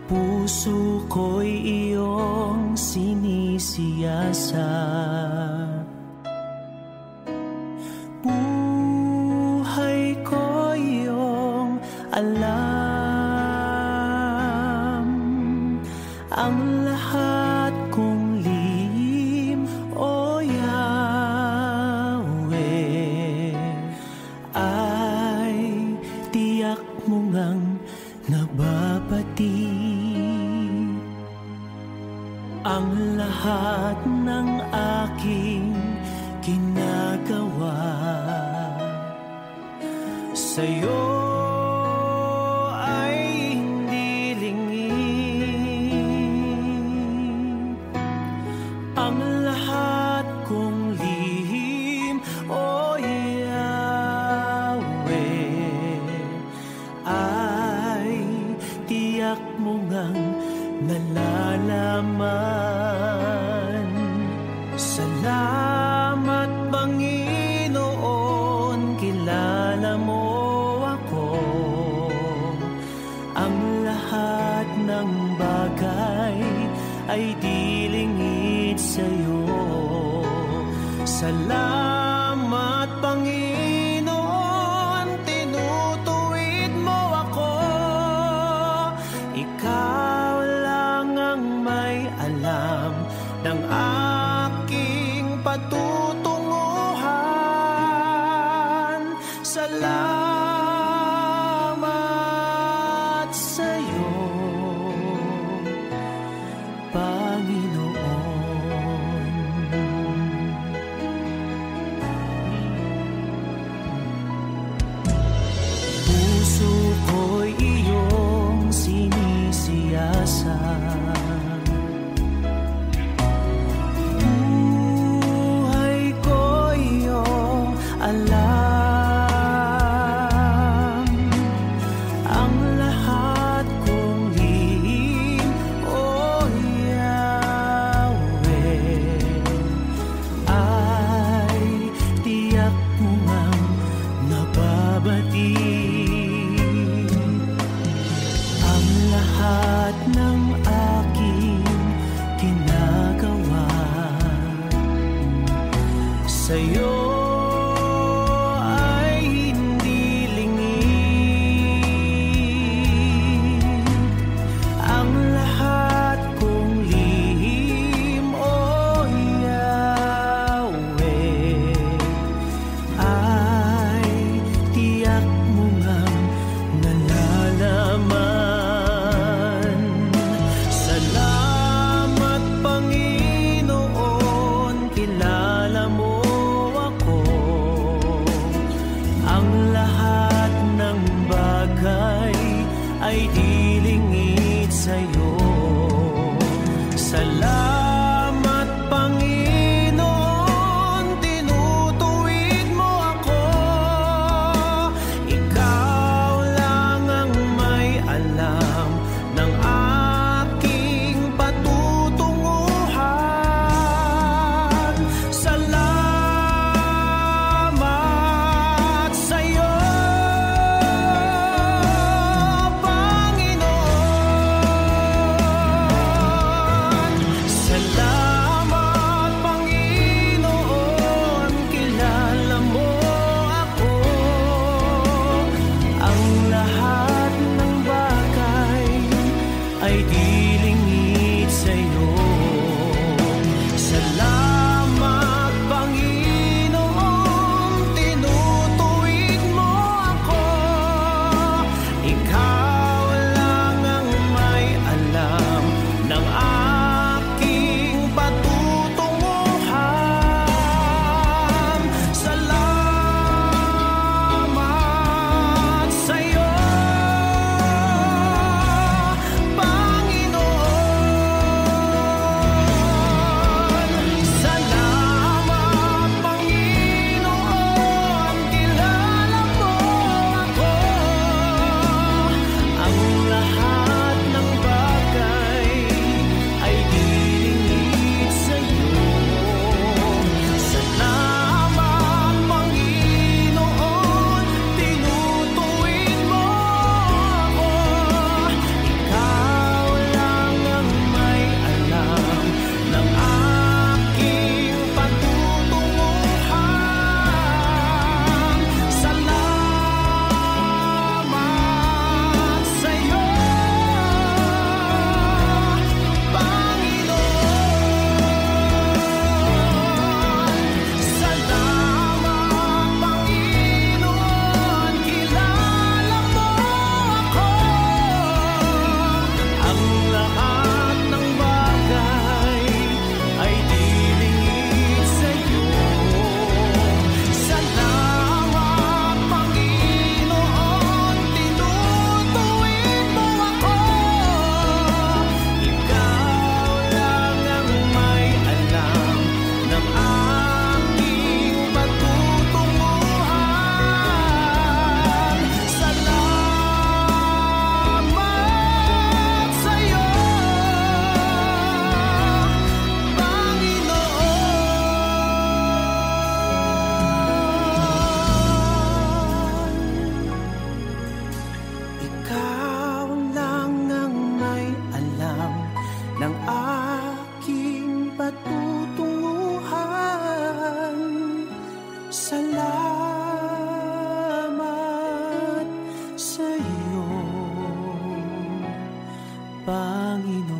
Puso ko'y iyong sinisiyasat. Buhay ko iyong alam. Ang lahat kong lihim, O Yahweh, ay tiyak mo ngang nababati. Ang lahat ng aking ginagawa sa'yo ay hindi lingid. Ang lahat kong lihim, O Yahweh, ay tiyak mo ngang nalalaman. Salamat, Panginoon, kilala mo ako. Ang lahat ng bagay ay di lingid sa'yo. Salamat, Panginoon, tinutuwid mo ako. Ikaw lang ang may alam ng aking patutunguhan. Salamat sa'yo, Panginoon. Puso ko'y iyong sinisiyasat. Panginoon.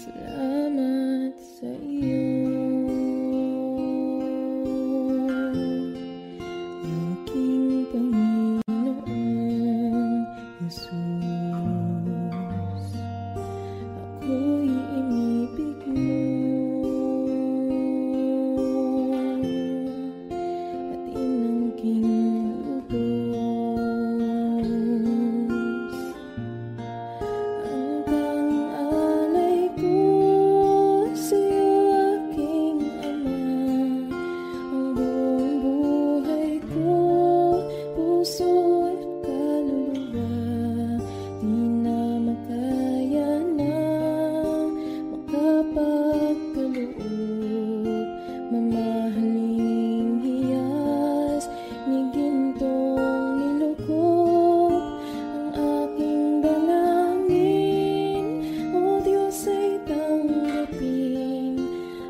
Salamat sa iyo, aking Panginoong Jesus. Ako'y inibig mo at inangking lubos. Ang pang-alay ko sa'yo, aking Ama, ang buong buhay ko, puso at kaluluwa, di na makaya na makapagkaloob. Mamahaling hiyas ni gintong nilukop ang aking dalangin, o Diyos ay tanggapin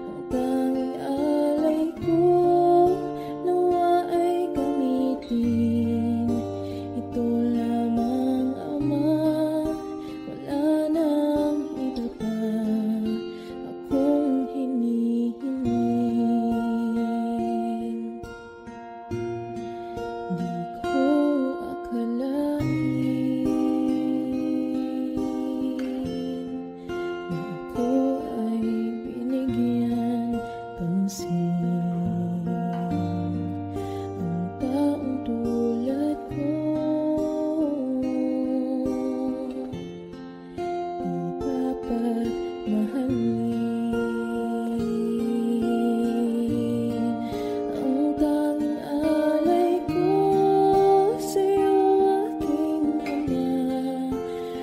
ang tanging alay ko, nawa ay gamitin. Ito lamang, Ama, wala nang iba pa akong hinihiling. Di ko akalain na ako ay binigyan pansin. Ang taong tulad ko di dapat mahalin. Ang tanging alay ko sa'yo, aking Ama,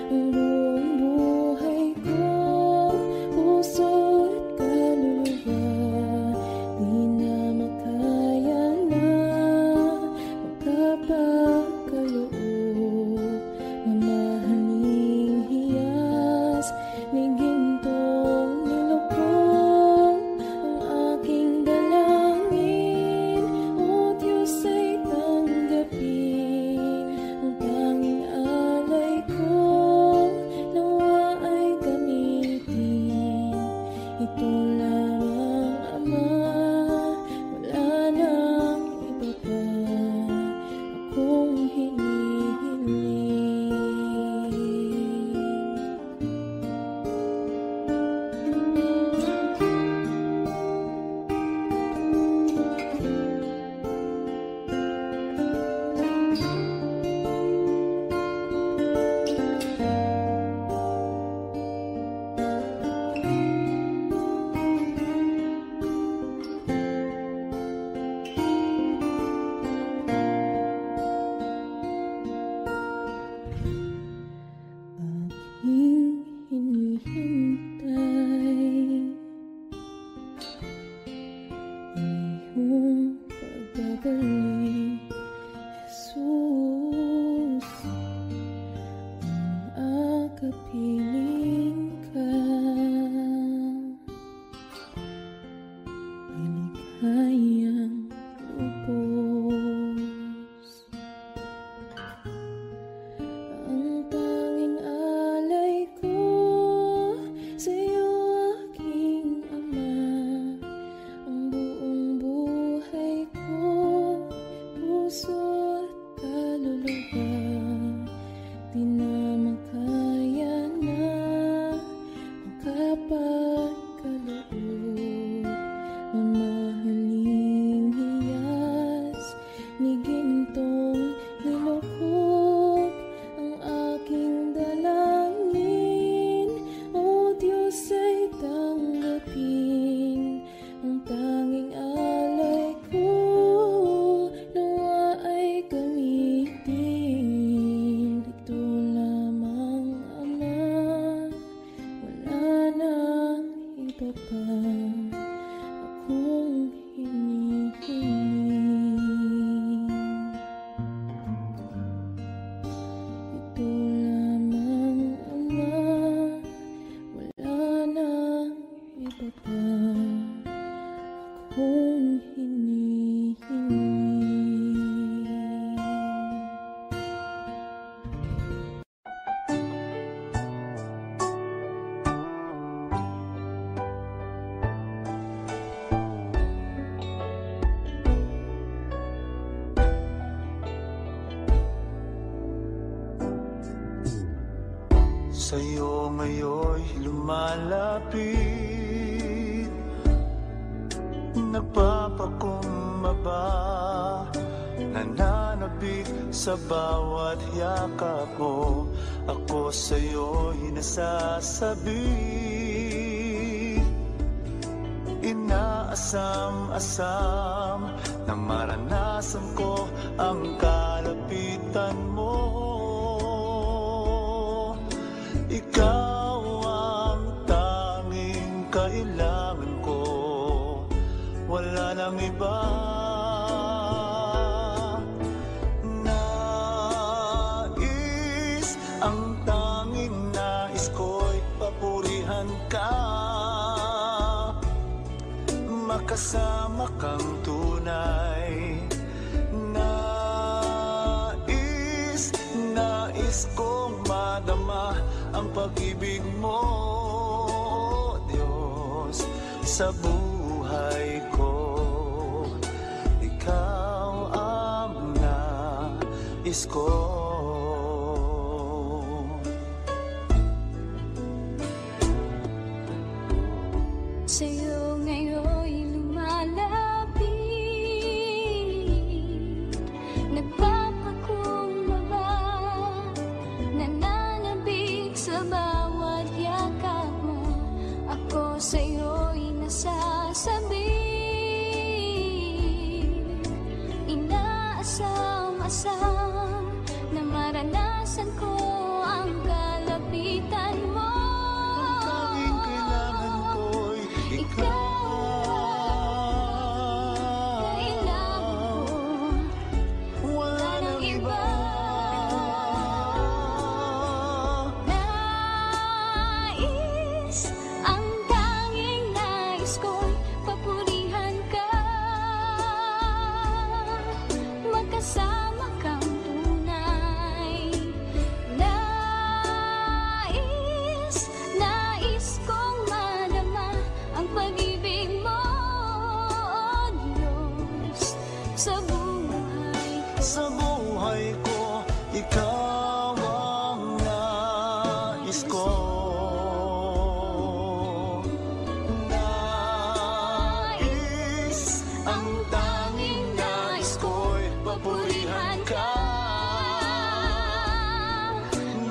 ang buong buhay ko, puso at kaluluwa, di na makaya na makapagkaloob. Mamahaling hiyas ni gintong nilukop ang aking dalangin, o Diyos ay tanggapin ang tanging alay ko, nawa ay gamitin. Ito lamang, Ama, wala nang iba pa akong hinihiling. Aking hinihintay ang iyong pagbabalik, Jesus. Ang akapiling ka ay lighayang lubos. Ang tanging alay ko sa'yo, aking Ama, ang buong buhay ko, puso at kaluluwa, di na makaya na sa'yo ngayon'y lumalapit. Nagpapakumbaba, nananabik sa bawat yakap mo. Ako sa'yo'y nasasabi, inaasam-asam na maranasan ko ang kalapitan mo. Ikaw ang tanging kailangan ko, wala nang iba. Ang tanging nais ko'y papurihan ka, makasama kang tunay. Nais kong madama ang pag-ibig mo, Diyos, sa buhay ko. Ikaw ang nais ko. Sa'yo ngayon'y lumalapit, nagpapakumbaba, nananabik sa bawat yakap mo. Ako sa'yo'y nasasabi, inaasam-asam na maranasan ko ang kalapitan mo. Sa buhay ko, ikaw ang nais ko. Nais, ang tanging nais ko'y papurihan ka,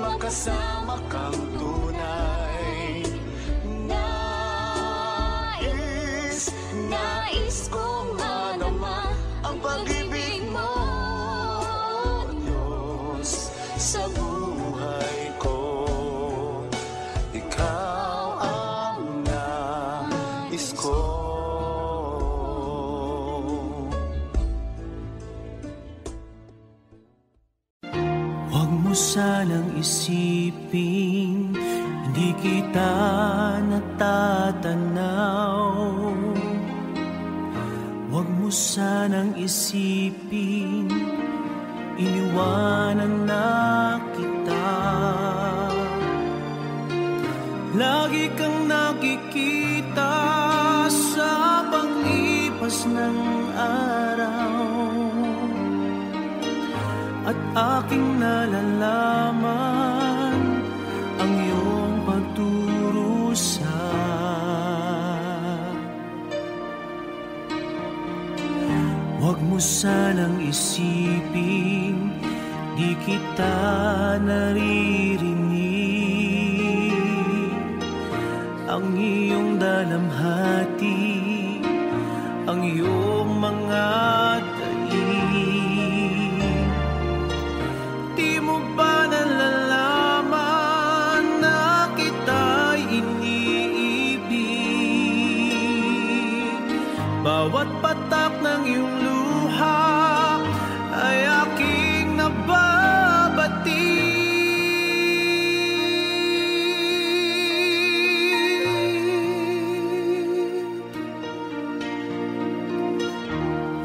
makasama kang tunay. Nais kong madama ang pag-ibig mo, sa buhay ko. Ikaw ang nais ko. Huwag mo sanang isipin hindi kita natatanaw. Huwag mo sanang isipin iniwanan na kita. Lagi kang nakikita sa paglipas ng araw, at aking nalalaman ang iyong pagdurusa. Huwag mo sanang isipin di kita naririnig. Ang iyong dalamhati, ang iyong mga taing. Di mo ba nalalaman na kita'y iniibig? Bawat patak ng iyong luha ay aking nababati.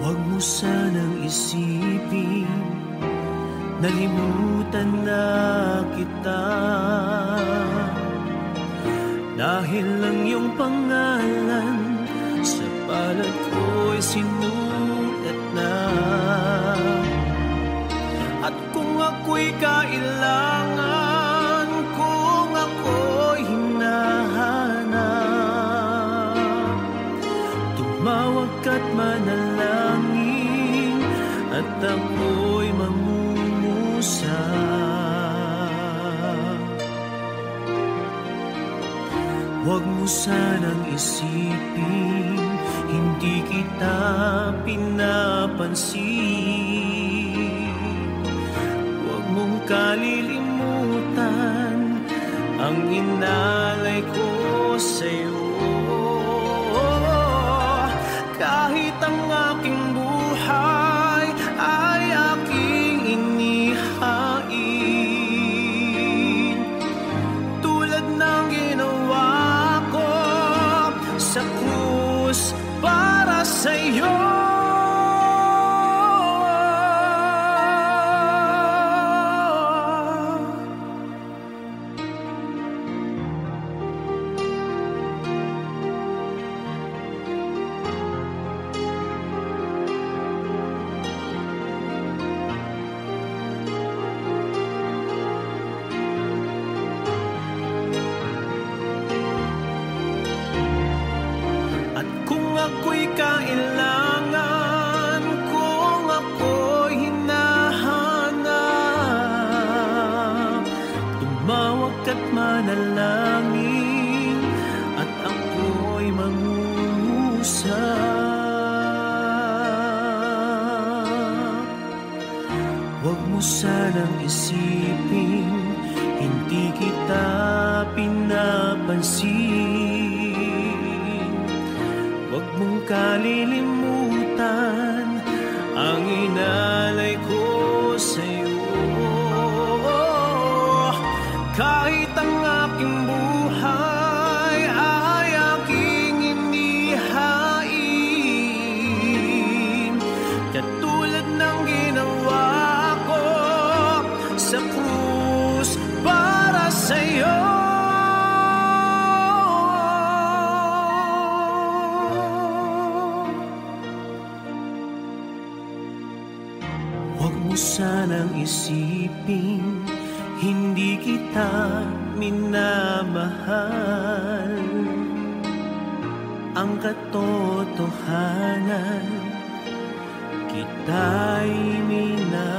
Huwag mo sanang isipin nalimutan na kita, dahil ang iyong pangalan sa palad ko'y sinulat na. At kung ako'y kailangan, kung Huwag mo sanang isipin, hindi kita pinapansin. Huwag mong kalilimutan ang inalay ko sa'yo. Kahit ang aking buhay ay aking inihain, tulad ng ginawa ko sa krus para sa'yo. Ako'y kailangan, kung ako'y hinahanap, tumawag ka't manalangin, at ako'y mangungusap. Huwag mo sanang isipin, hindi kita pinapansin. Huwag mong kalilimutan ang inalay ko sa'yo. Kahit ang aking buhay ay aking inihain, katulad ng ginawa ko sa krus para sa'yo. Huwag mo sanang isipin, hindi kita minamahal. Ang katotohanan, kita'y minamahal.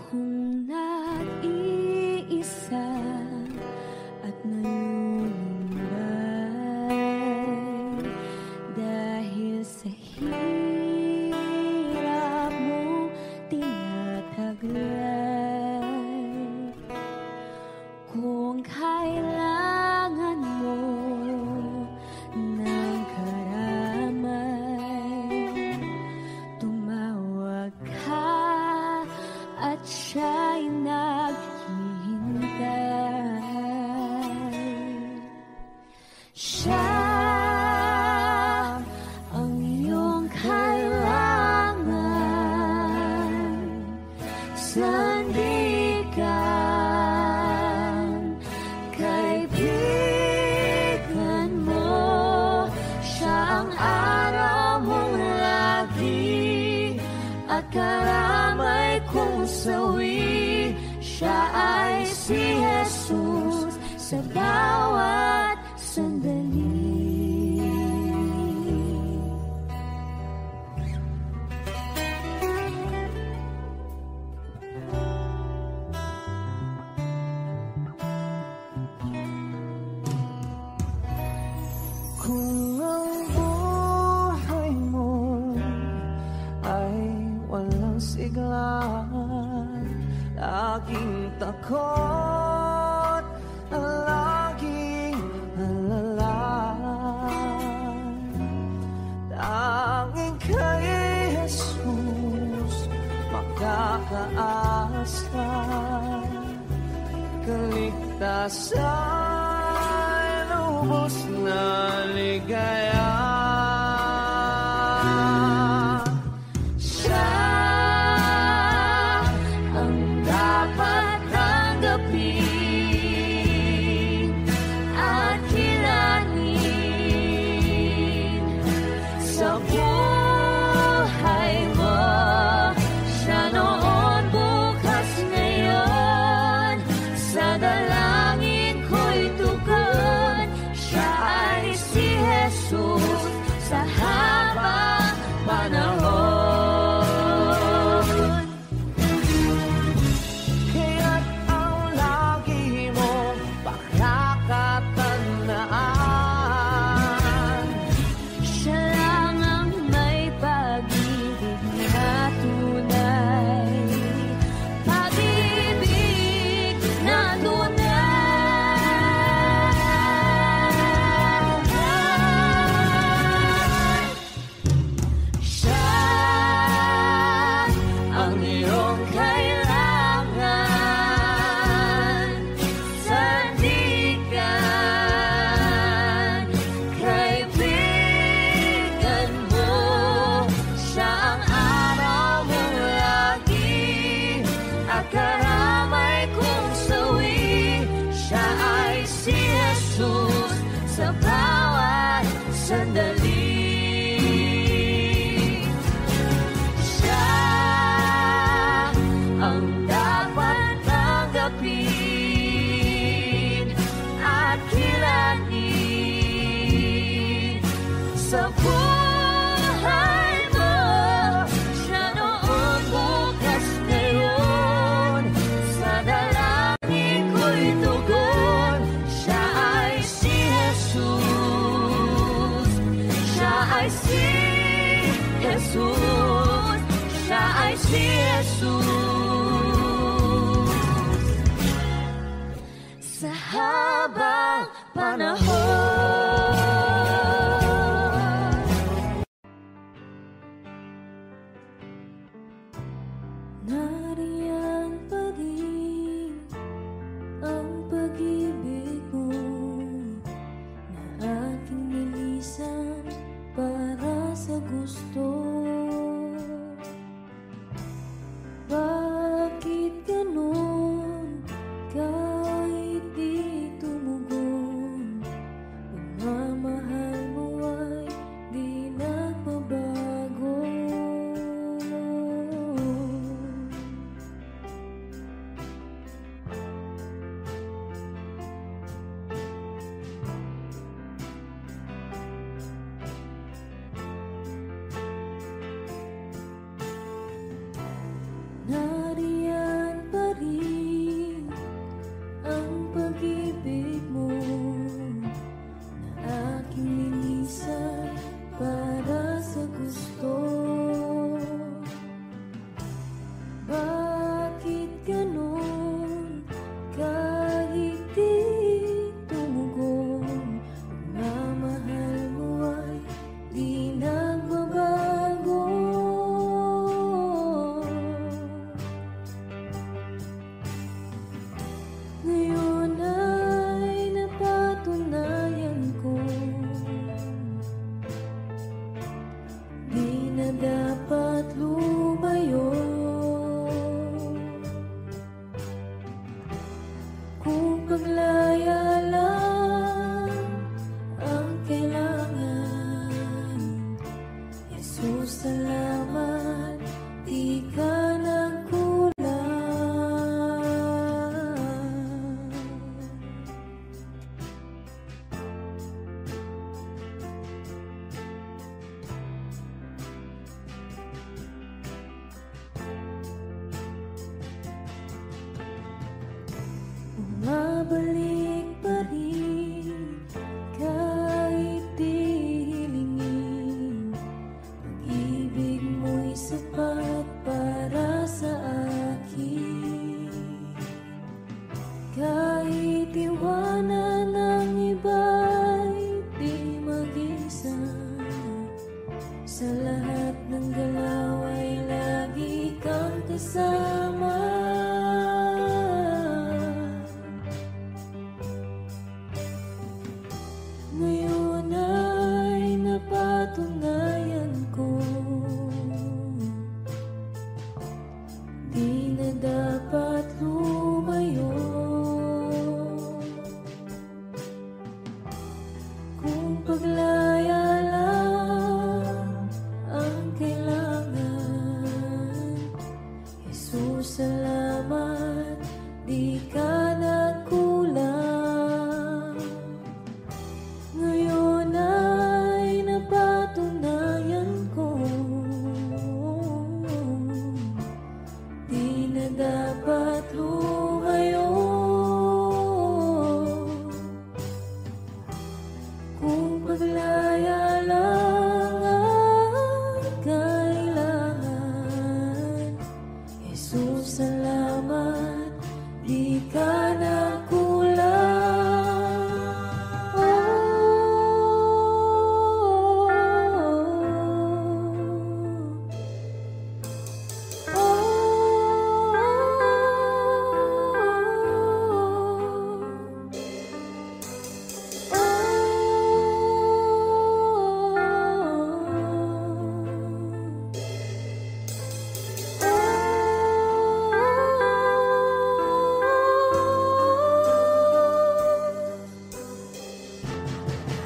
Kung nag-iisa at nalulumbay dahil sa hirap mo tinataglay, kung kailangan mo ng karamay, tumawag ka at siya'y naghihintay. Siya ang iyong kailangan, sandigan, kaibigan mo. Siya ang araw mong lagi at karamay kung sawi. Siya ay si Jesus sa bawat sandali. Kung ang buhay mo ay walang sigla, laging takot, laging alala, tanging kay Jesus pag-asa, kaligtasan, lubos na ligaya. Siya ang dapat tanggapin at kilalanin sa buhay mo. Siya noon, bukas, ngayon, sa dalangin ko'y tugon. Siya ay si Jesus sa habang panahon. Kaya't ang lagi mong pakakatandaan, Siya lang ang may pag-ibig na tunay, pag-ibig na tunay. Siya ang iyong kailangan, sandigan, kaibigan mo. Siya ang araw mong lagi at karamay kong sawi. Siya ay si Jesus sa bawat sandali. Siya ang dapat tanggapin at kilalanin sa buhay mo. Siya noon, bukas, ngayon, sa dalangin ko'y tugon. Siya ay si Jesus. Siya ay si Jesus. Siya ay si Jesus sa habang panahon. Nariyan pa rin ang pag-ibig mo na aking nilisan para sa gusto. Bakit ganon kahit di tumugon? Pagmamahal mo ay di nagbabago. Nariyan pa rin ang pag-ibig mo na aking nilisan para sa gusto. Bakit ganon kahit di tumugon? Pagmamahal mo ay di nagbabago. Ngayon ay napatunayan ko, di na dapat lumayo. Kung paglaya lang ang kailangan, Jesus, salamat, di ka nagkulang. Bumabalik pa rin kahit di hilingin. Pag-ibig mo'y sapat para sa akin. Kahit iwanan ng iba'y di mag-isa, sa lahat ng galaw ay lagi kang kasama. Ngayon ay napatunayan ko, di na dapat lumayo. Kung paglaya lang ang kailangan, Jesus, salamat, di ka nagkulang. Ngayon ay napatunayan ko, di na dapat lumayo. Kung paglaya lang ang kailangan, Jesus, salamat, di ka nagkulang.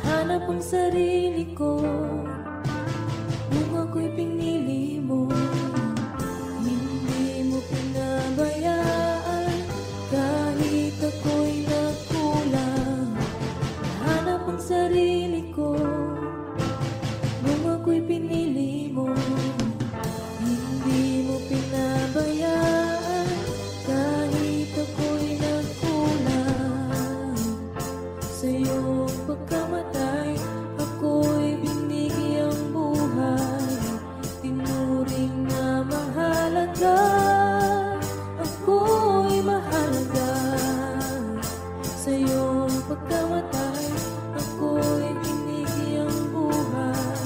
Hanap ang sarili ko nung ako'y pinili mo. Hindi mo pinabayaan kahit ako'y nagkulang. Hanap ang sarili ko nung ako'y pinili mo. Hindi mo pinabayaan kahit ako'y nagkulang. Sa iyong pagkamatay, ako'y binigyang buhay. Tinuring na mahalaga, ako'y mahalaga. Sa iyong pagkamatay, ako'y binigyang buhay.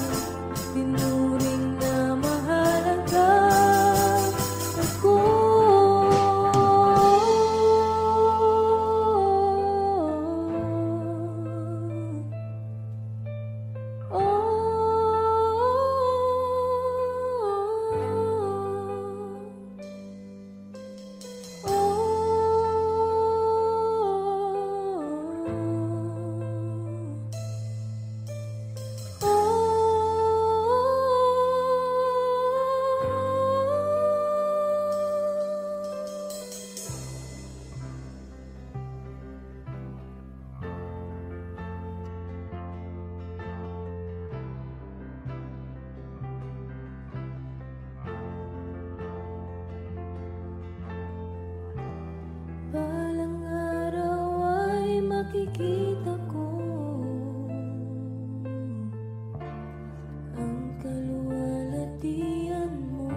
Tinuring na mahalaga, balang araw ay makikita ko ang kaluwalhatian mo.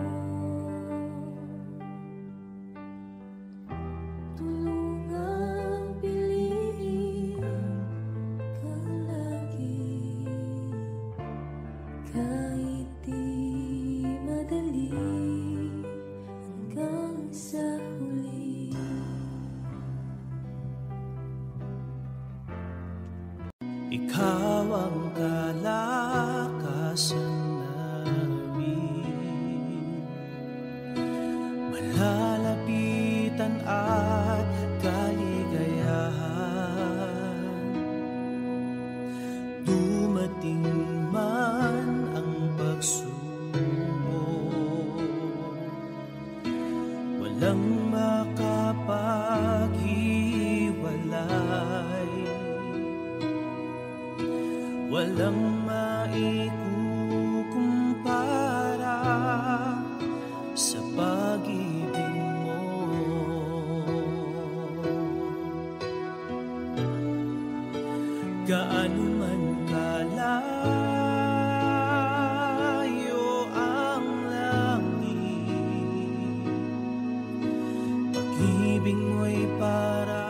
Tulungang piliin ka lagi, kahit di madali, hanggang sa huli. Ikaw ang kalakasan namin, malalapitan at kaligayahan. Dumating man ang pagsubok, walang makapaghiwalay, walang maikukumpara sa pag-ibig mo. Gaano man kalayo ang langit, pag-ibig mo'y para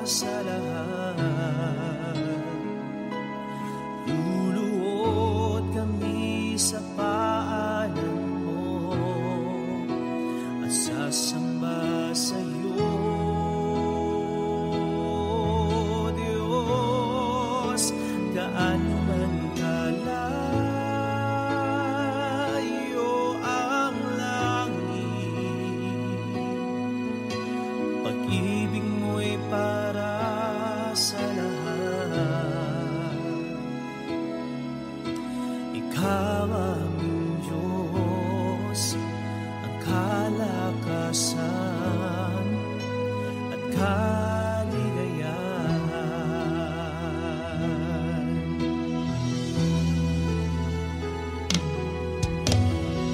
sa lahat. Luluhod kami sa paanan mo at sasama sasamba sa iyo, Diyos, gaano man kalayo ang langit, pag-ibig mo'y para sa lahat. Ikaw aming Diyos, ang kalakasan at kaligayahan.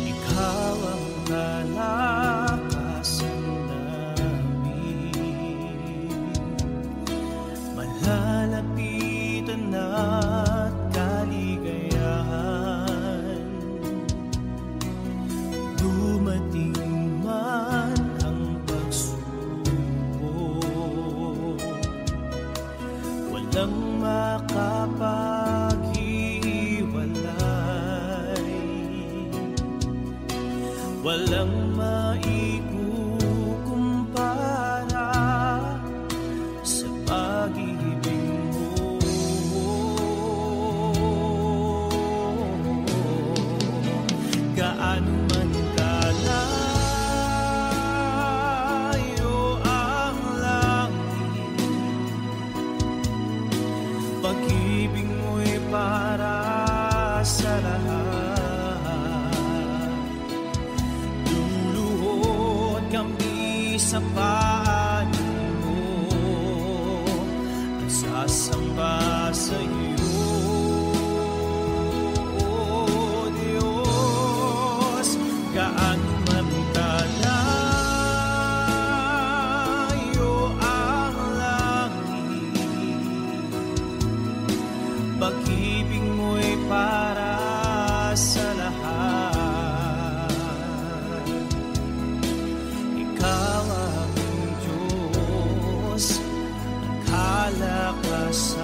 Ikaw ang kalakasan namin, malalapitan at kaligayahan. Dumating man ang pagsubok, walang makapaghiwalay, walang maikukumpara sa pag-ibig mo. Gaano man kalayo ang langit, pag-ibig mo'y para sa lahat. Luluhod kami sa paanan mo at sasamba sa iyo, Diyos. Gaano man kalayo ang langit, pag-ibig mo'y para sa lahat. Ikaw aming Diyos, ang kalakasan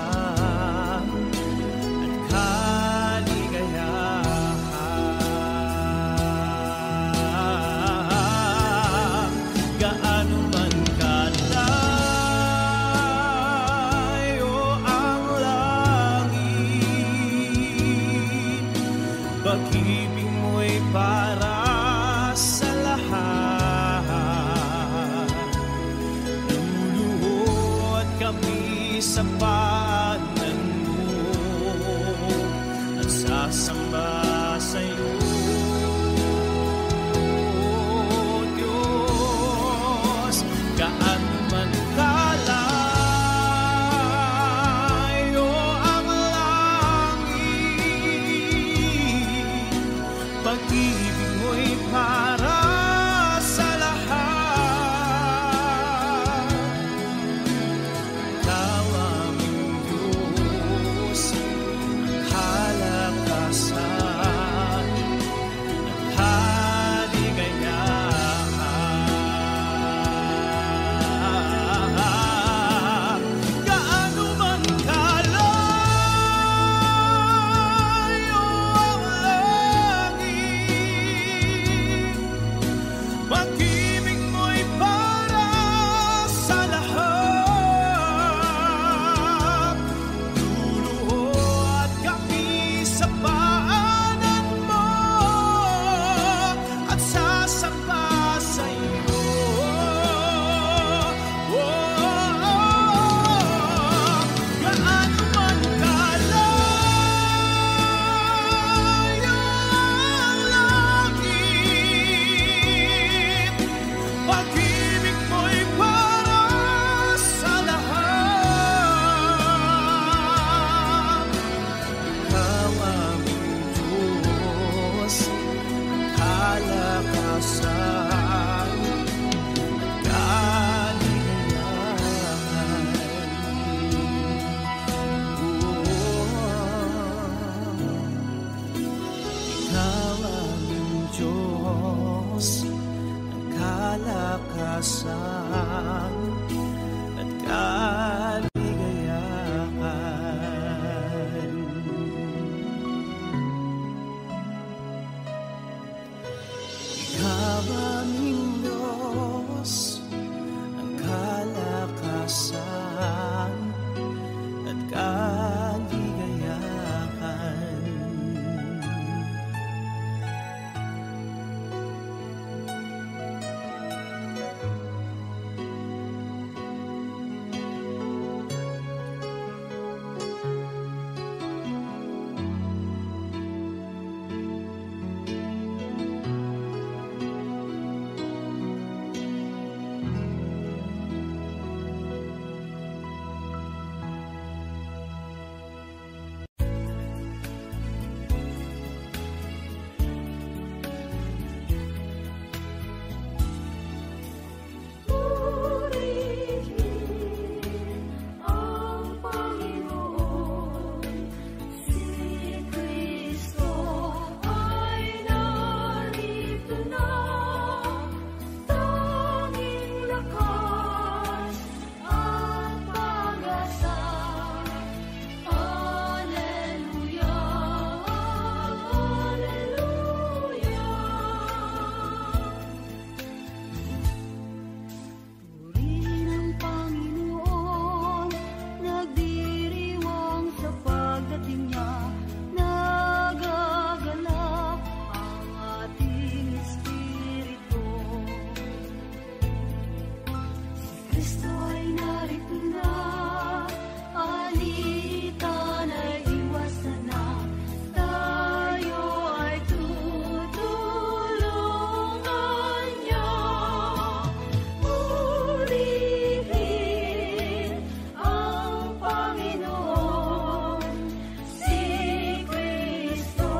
at kaligayahan. Gaano man kalayo ang langit, pag-ibig mo'y para sa lahat. Luluhod kami sa paanan mo at sasamba sa iyo, Diyos. Gaano man kalayo ang langit, pag-ibig mo'y para sa lahat. Ikaw aming Diyos, ang kalakasan at kaligayahan. Gaano man kalayo ang langit, pag-ibig mo'y para sa lahat. Luluhod kami sa paanan mo at sasamba sa iyo. Gaano man kalayo ang langit, pag-ibig mo'y para sa lahat. Ikaw aming Diyos, kalakasan, kaligayahan. Ikaw aming Diyos, ang kalakasan at kaligayahan. Ikaw aming Diyos, Kristo ay narito na, alitan ay iwasan na, tayo ay tutulungan niya. Purihin ang Panginoon, si Kristo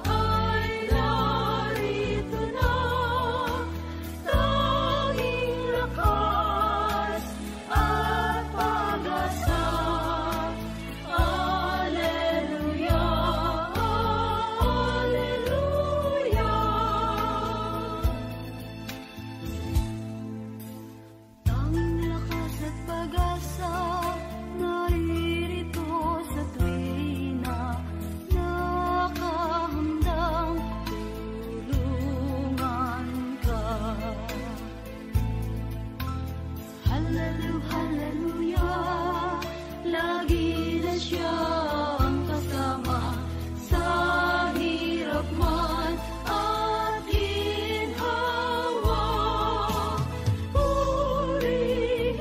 ay narito na, tanging lakas at pag-asa. Alleluia, Alleluia. Tanging lakas at pag-asa, naririto sa tuwina, nakahandang tulungan ka. Hallelujah, hallelujah, lagi na siya ang kasama, sa hirap man at ginhawa.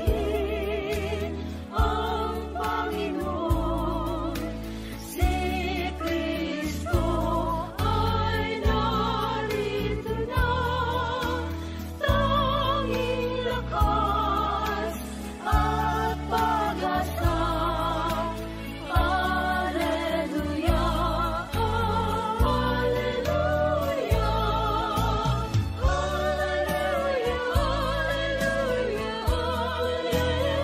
Purihin ang Panginoon, si Kristo ay narito na, tanging lakas at pag-asa. Alleluia, Alleluia, Alleluia, Alleluia,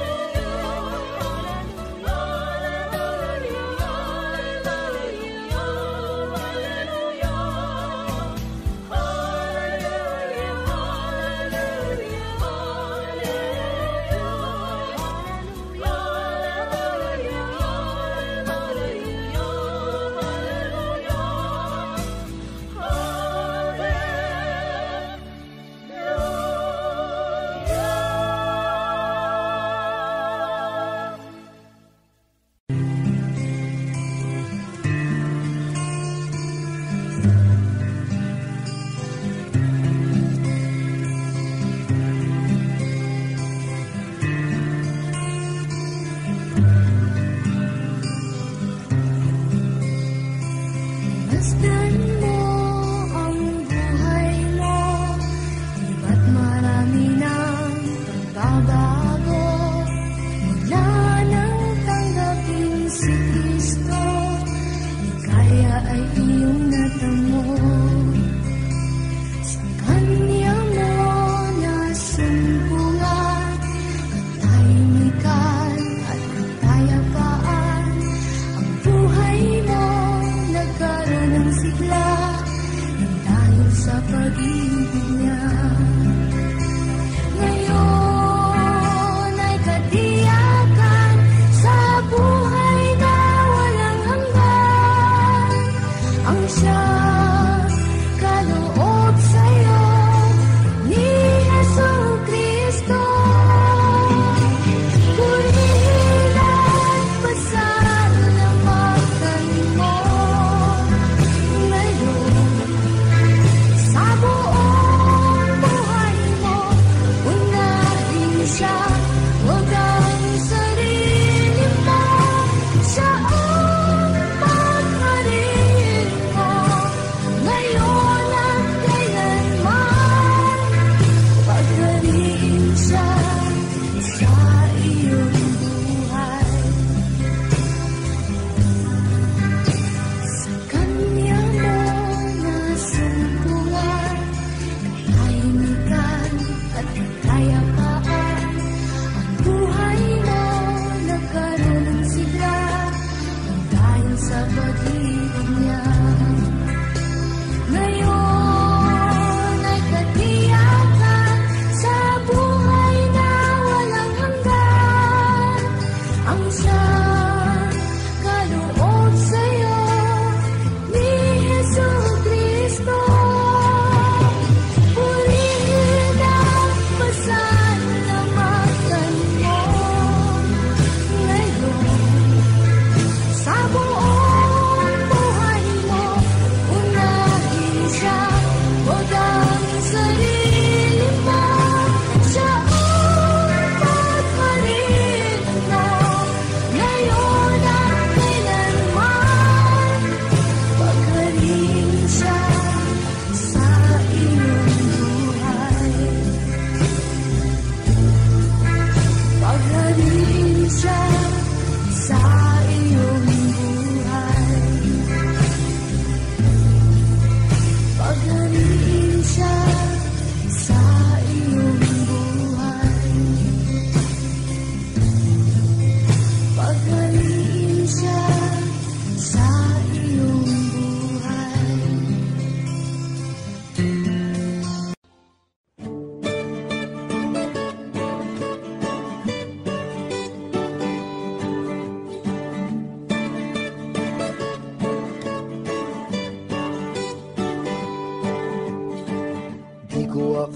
Alleluia, Alleluia.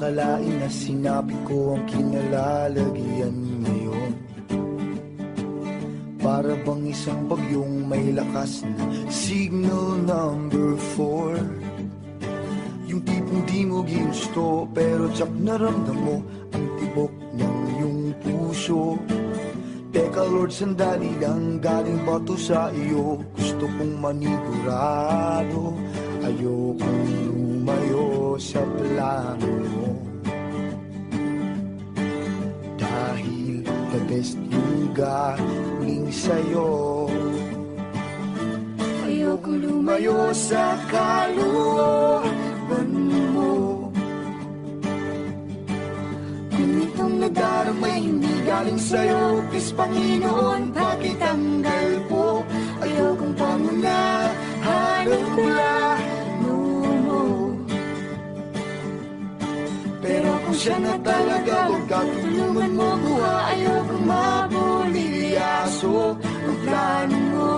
akalain na sinabi ko ang kinalalagyan ngayon. Para bang isang bagyong may lakas na signal number 4. Yung tipong di mo ginusto pero tsak naramdam mo ang tibok ng iyong puso. Teka Lord, sandali lang, galing ba to sa iyo? Gusto kong manigurado, ayokong lumayo sa plano mo. Dahil the best yung galing sa'yo. Ayokong lumayo sa kalooban mo. Kung itong nadaramay hindi galing sa'yo, please Panginoon, pakitanggal po. Ayokong pangunahan ang plano mo. Pero kung siya na talaga, huwag ka tulungan mo buha. Ayokong mabulilyaso ang plano mo.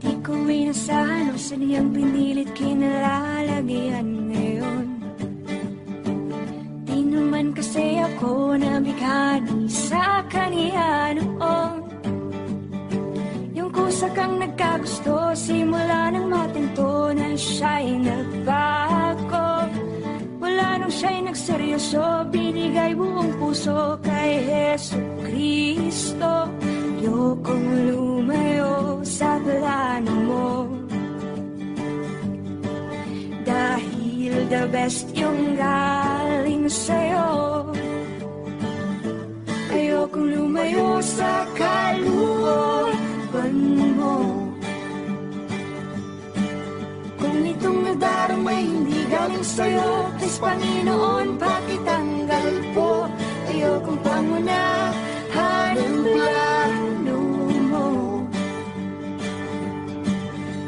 Di ko inasahan ang saniyang pinilit kinalalagyan ngayon. Di naman kasi ako nabighani sa kaniya noon. Yung kusa kang nagkagusto, simula nang matinto na siya'y nagbago. Wala nung siya'y nagseryoso, binigay buong puso kay Jesu Kristo. Ayokong lumayo sa plano mo. Dahil the best yung galing sa'yo. Ayokong lumayo sa kalooban mo. Kung itong nadaramay hindi galing sa'yo, please Panginoon, pakitanggal po. Ayokong pangunahan ang plano mo.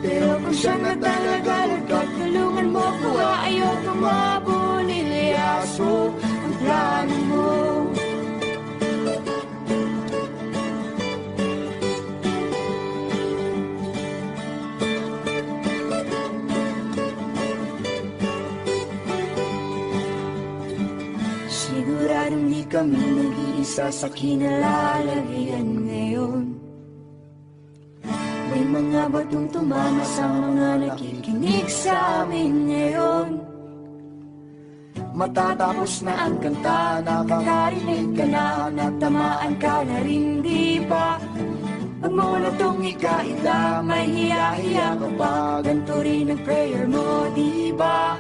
Pero kung siya na talaga, Lord God, tulungan mo ko. Ayokong mabulilyaso ang plano mo. Siguradong di kami nag-iisa sa kinalalagyan ngayon. May mga batong tumama sa mga nakikinig sa amin ngayon. Matatapos na ang kanta, nakakarinig ka na, natamaan ka na rin, di ba? Pag mo na itong ikaila, may hiya-hiya ka pa, ganito rin ang prayer mo, di ba?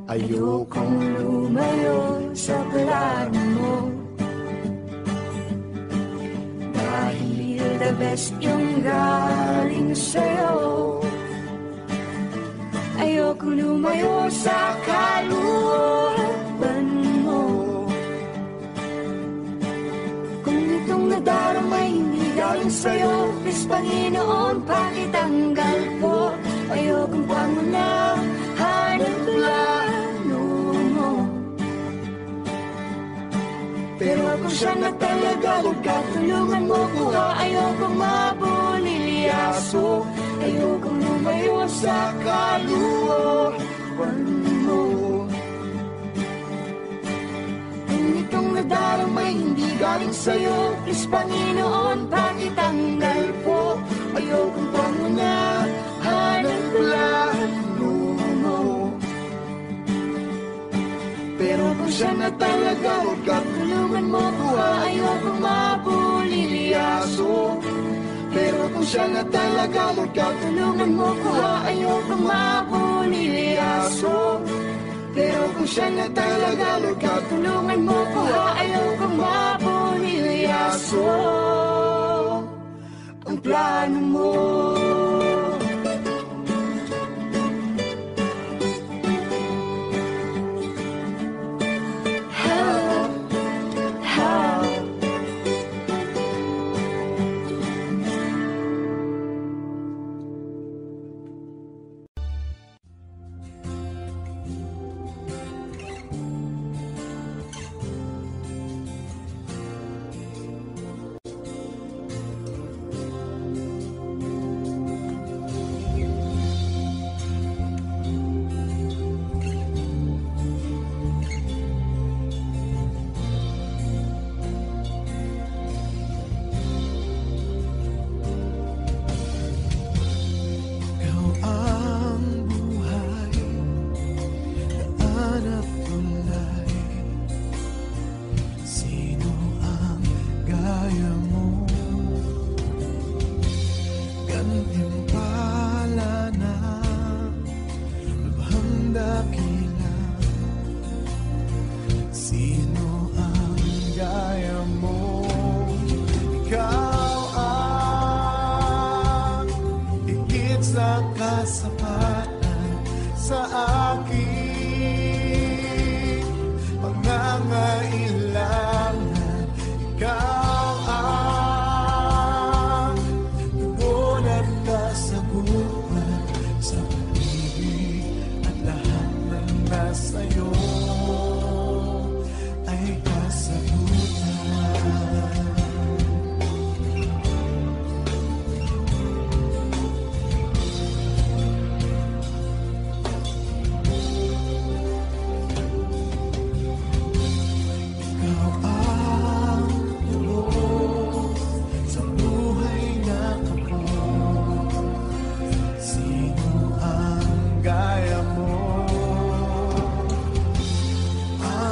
Ayokong lumayo sa plano mo. Dahil the best yung galing sa'yo. Ayokong lumayo sa kalooban mo. Kung itong nadaramay hindi galing sa'yo, please Panginoon, pakitanggal po. Ayokong pangunahan ang plano mo. Pero kung siya na talaga, huwag ka tulungan mo ko. Ayokong mabulilyaso, ayokong lumayo sa kalooban mo. Kung itong nadaramay hindi galing sa'yo, please Panginoon, pakitanggal po. Ayokong pangunahan ang plano mo. Pero kung siya na talaga, huwag ka tulungan mo ko. Ayokong mabulilyaso. Pero kung siya na talaga, huwag ka tulungan mo ko. Ayokong mabulilyaso. Pero kung siya na talaga, huwag ka tulungan mo ko. Ayokong mabulilyaso ang plano mo.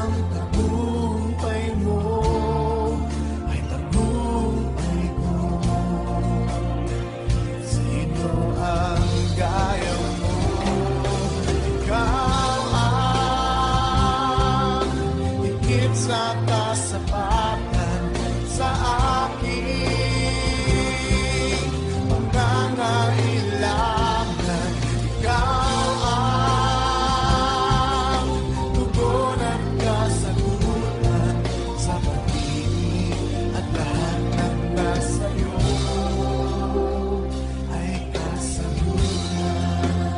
ang tagumpay mo ay tagumpay ko. Sino ang gaya mo? Ikaw ang higit sa kasapatan sa aking pangangailangan. Ikaw ang tugon at kasagutan sa pag-ibig at lahat ng nasa iyo ay kasagutan.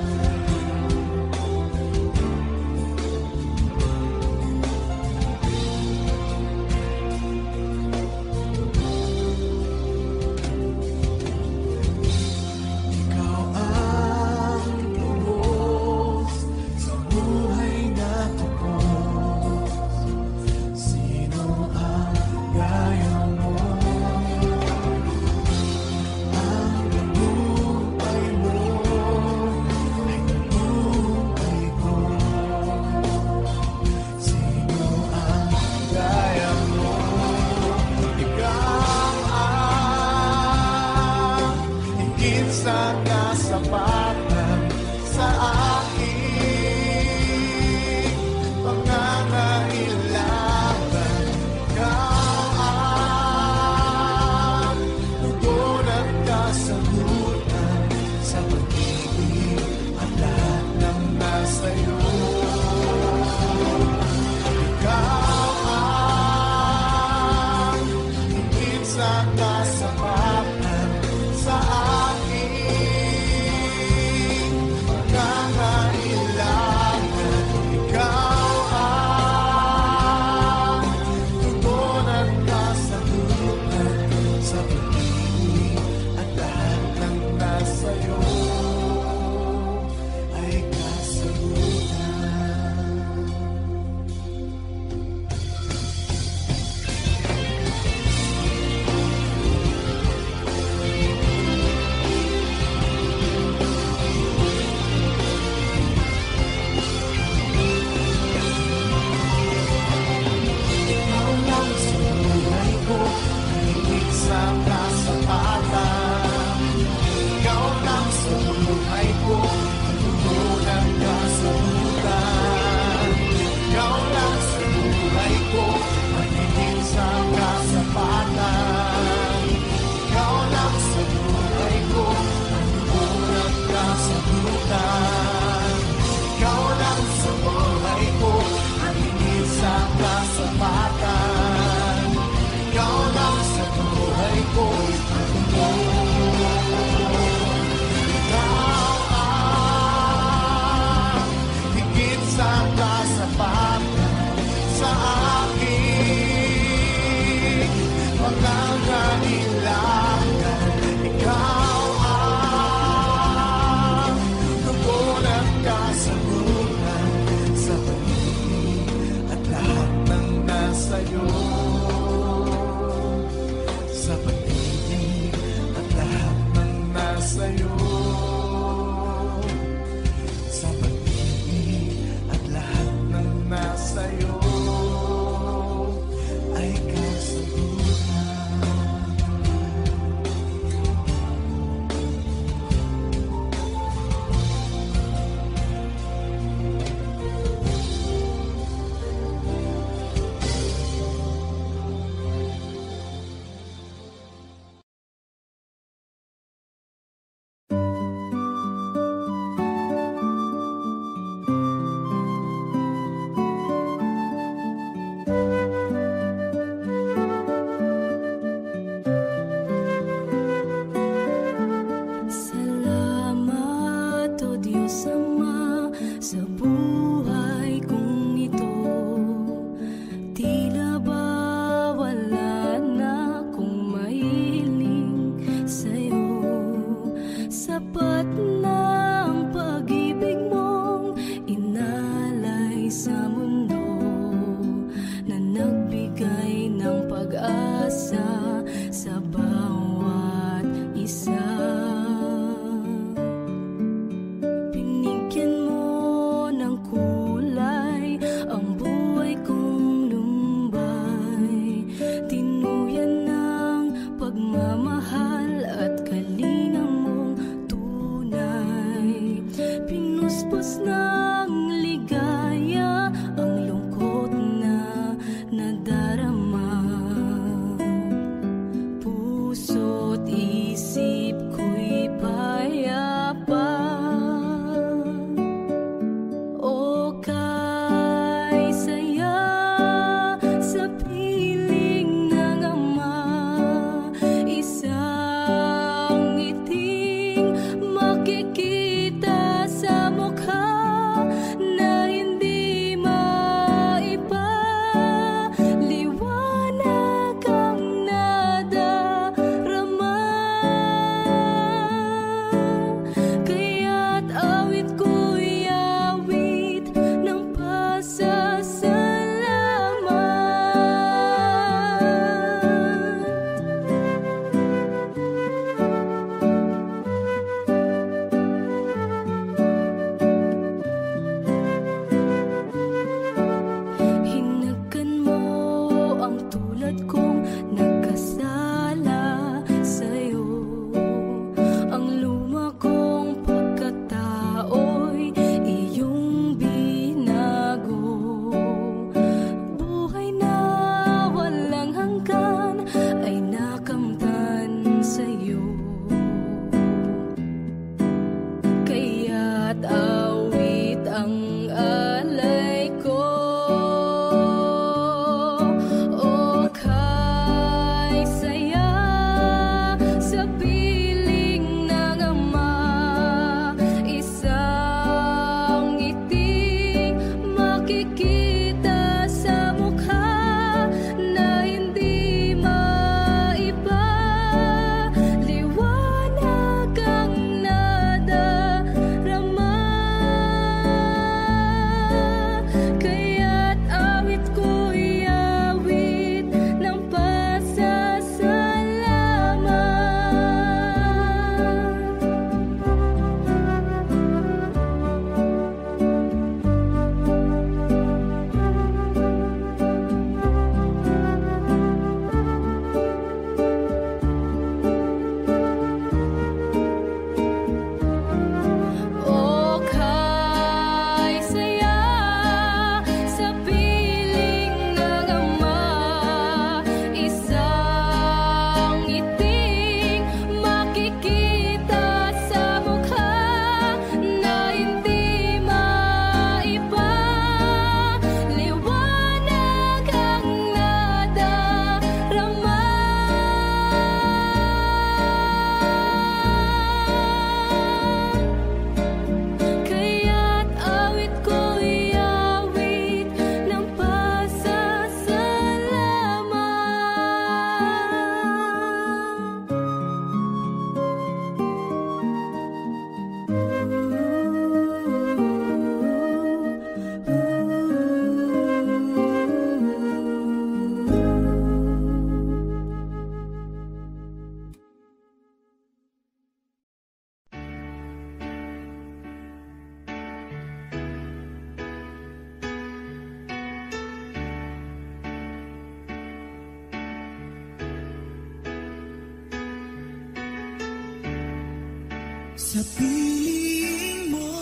sa piling mo.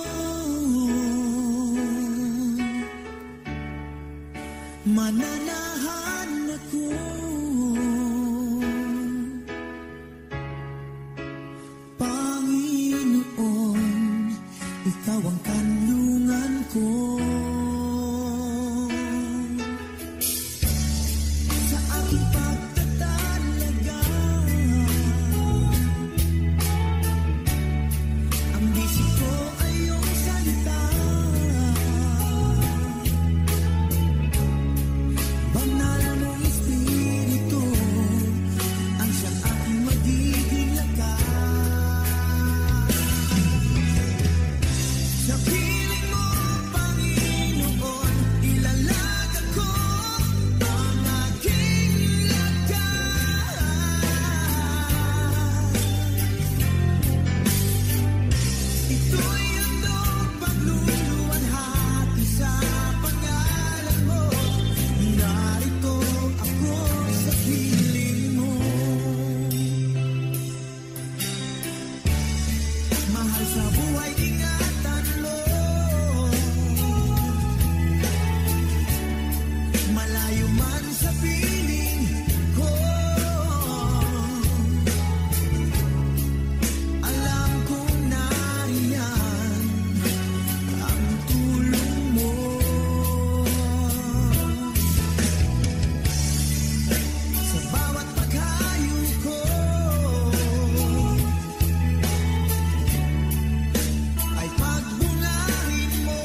Mananahan ako, Panginoon, ikaw ang kanlungan ko. Sa aking pagtatalaga, ang bisig ko ay iyong salita. Banal mong Espiritu ang siyang aking magiging lakas. Sa piling mo, Panginoon, ilalag ako ang aking lakas. Ito'y handog pagluluwalhati sa pangalan mo. Narito ako sa piling mo. Mahal sa buhay, ingatan mo. Malayo man sa piling ko, alam kong nariyan ang tulong mo. Sa bawat paghayo ko ay pagbungahin mo.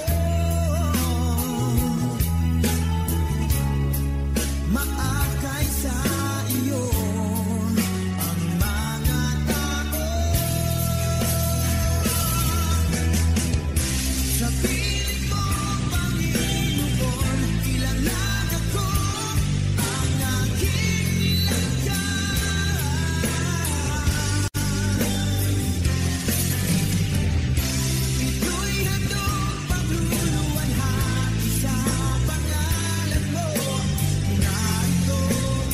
Maakay sa iyo ang mga tao. Sa piling mo, Panginoon, ilalag ako ang aking lakas. Ito'y handog pagluluwalhati sa pangalan mo. Narito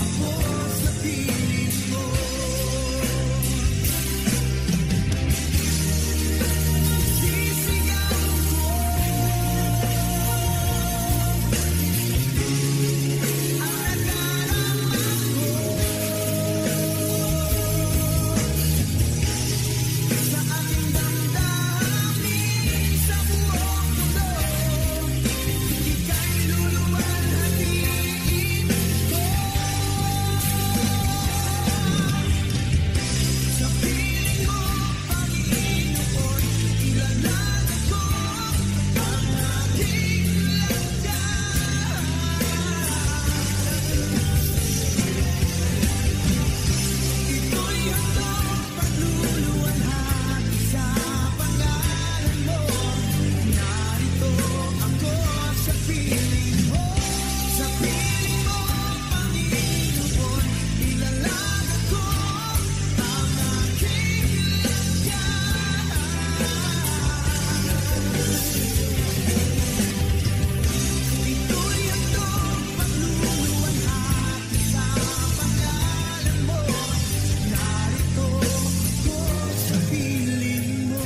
ako sa piling mo. Sisigaw ko ang nadarama ko. Sa aking damdamin, sa buong mundo, ika'y luluwalhatiin ko. Sa piling mo, Panginoon, ilalag ako ang aking lakas. Ito'y handog pagluluwalhati sa pangalan mo. Narito ako sa piling mo. Sa piling mo, Panginoon, ilalag ako ang aking lakas. Ito'y handog pagluluwalhati sa pangalan mo. Narito ako sa piling mo.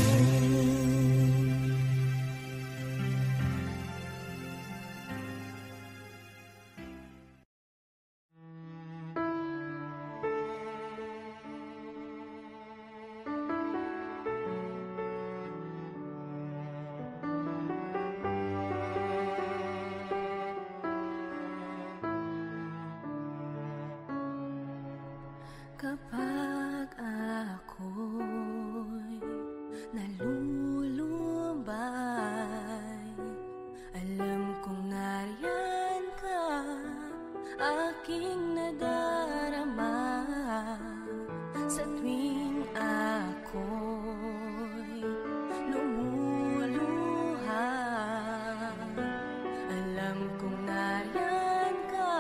Kapag ako'y nalulumbay, alam kong nariyan ka, aking nadarama. Sa tuwing ako'y lumuluha, alam kong nariyan ka,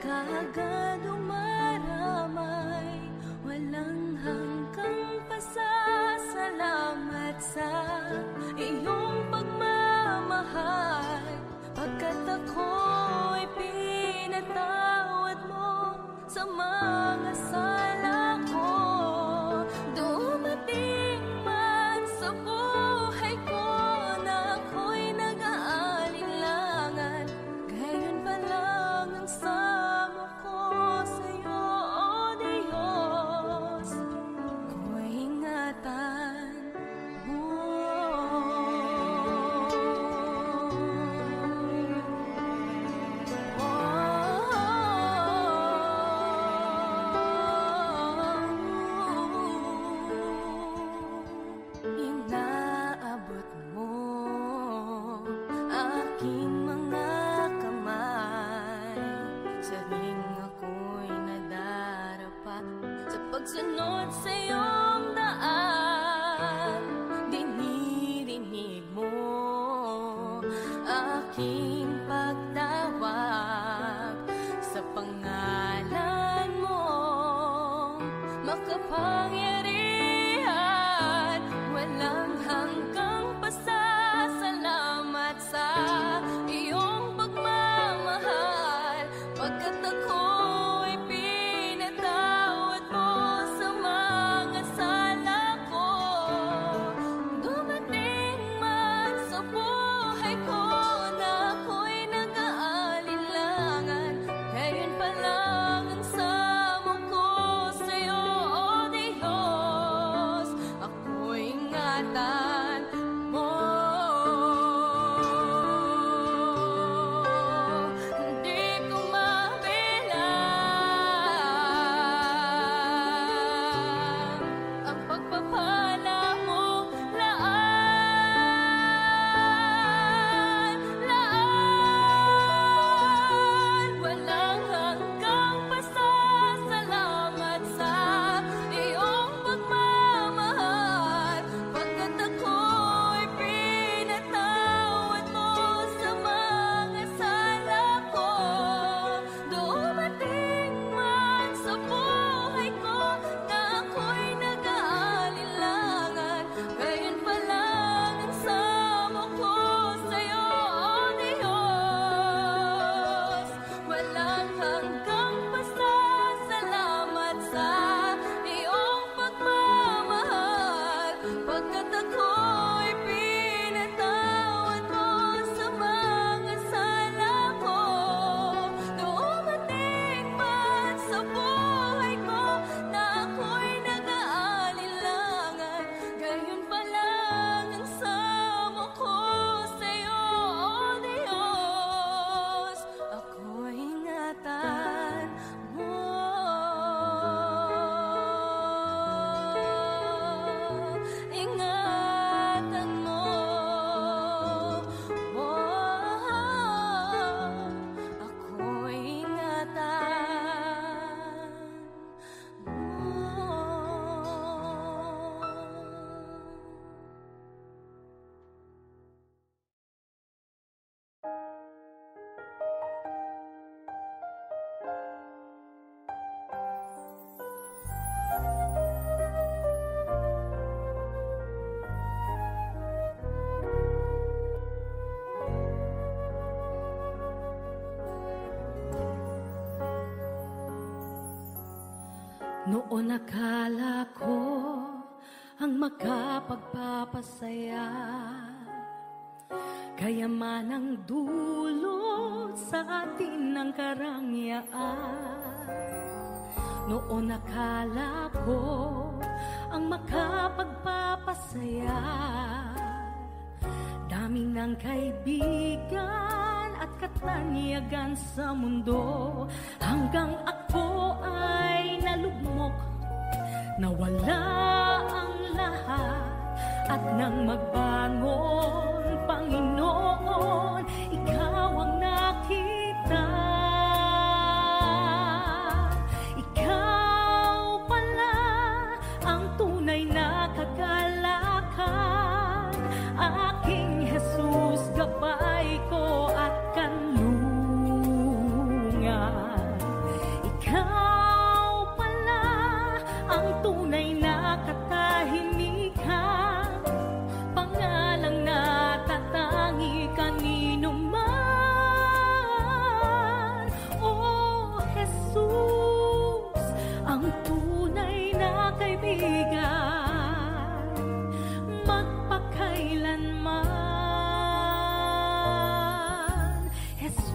kaagad umaramay. Walang hanggang pasasalamat sa iyong pagmamahal, pagkat ako'y pinatawad mo sa mga sala ko. Dumating man pagsunod sa iyong daan, dinirinig mo aking pagtawag sa pangalan mo, makapangyarihan, walang hanggang pasasalamat sa iyong pagmamahal, pagkat ako'y pinatawad mo sa mga sala ko. Dumating man sa buhay ko na ako'y nag-aalinlangan, gayon pa lang ang samo ko sa'yo, O Diyos, ako'y ingatan mo. Hindi ko mabilang ang pagpapala mo, laan, walang hanggang pasasalamat sa iyong pagmamahal, pagkat ako'y pinatawad mo sa mga sala ko. Dumating man sa buhay ko na ako'y nag-aalinlangan, gayon pa lang ang samo ko sa'yo, O Diyos. Walang hanggang pasasalamat sa iyong pagmamahal, pagkat ako'y pinatawad mo sa mga sala ko. Dumating man sa buhay ko na ako'y nag-aalinlangan, gayon pa lang ang samo ko sa'yo, O Diyos. Ako'y ingatan mo. Ingatan mo. Ako'y ingatan mo. Noon akala ko ang makapagpapasaya, kayaman ang dulot sa atin ng karangyaan. Noon akala ko ang makapagpapasaya, dami ng kaibigan at katanyagan sa mundo, hanggang ako ay nalugmok, nawala ang lahat. At nang magbangon, Panginoon, ikaw ang nakita. Ikaw pala ang tunay na kagalakan, aking Jesus, gabay ko at kanlungan. Ikaw pala ang tunay na katahimikan, pangalang natatangi kanino man. Oh Jesus, ang tunay na kaibigan, magpakailanman. Jesus,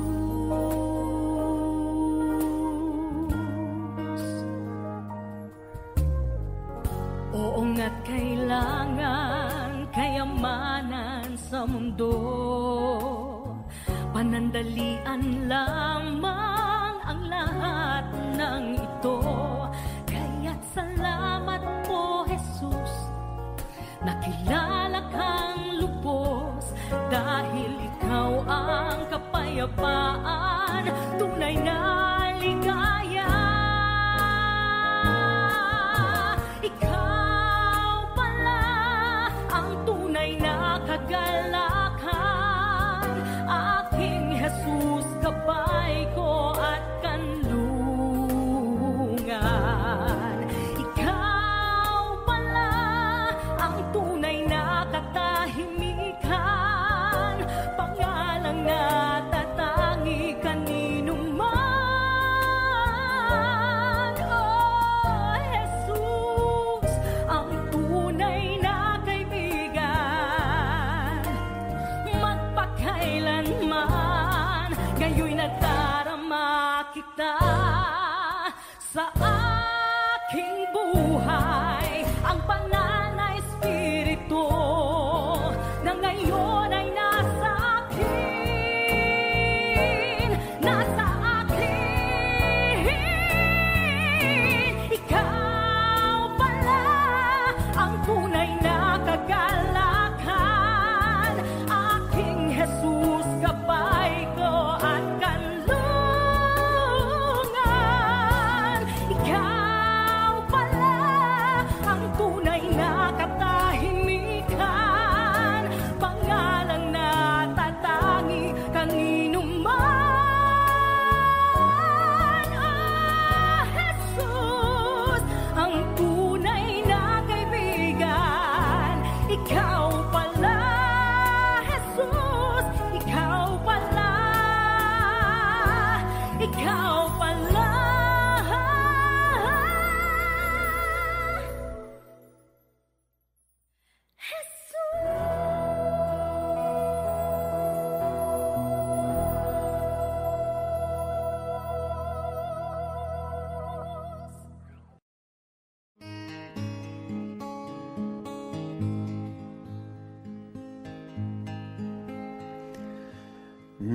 oo nga't kailangan kayamanan sa mundo, panandalian lamang ang lahat ng ito. Kaya't salamat po, Jesus, nakilala kang lubos, dahil ikaw ang kapayapaan, tunay na ligaya. kita sa aking buhay. Ang banal na espiritu na ngayon ay nasa akin, nasa akin. Ikaw pala ang tunay na kagalakan, aking Jesus, gabay ko at kanlungan. Ikaw pala ang tunay na katahimikan, pangalang natatangi kanino man. Jesus, ang tunay na kaibigan. Ikaw pala, Jesus, ikaw pala, ikaw pala.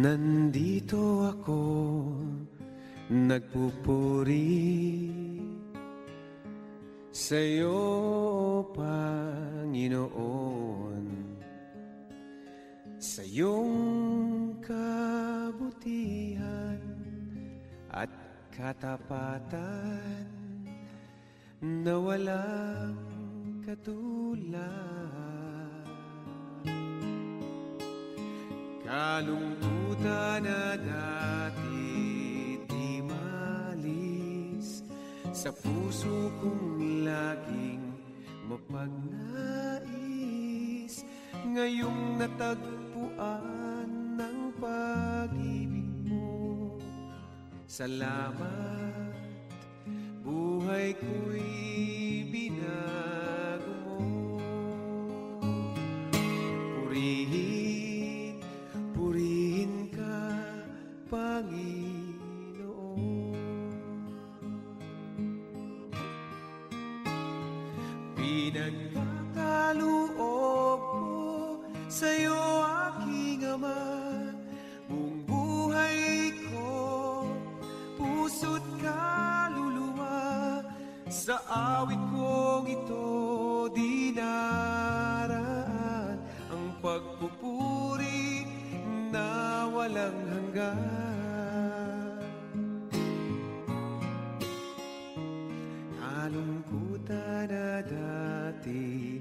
Nandito ako, nagpupuri sa'yo, Panginoon, sa iyong kabutihan at katapatan na walang katulad. Kalungkutan na dati di malis sa puso kong laging mapagnais, ngayong natagpuan ng pag-ibig mo. Salamat, buhay ko'y binago mo. Purihin ka, Panginoon. Pinagkakaloob ko sa'yo, aking Ama, buong buhay ko, puso't kaluluwa. Sa awit kong ito dinaraan ang pagpupuri na walang hanggan. Kalungkutan na dati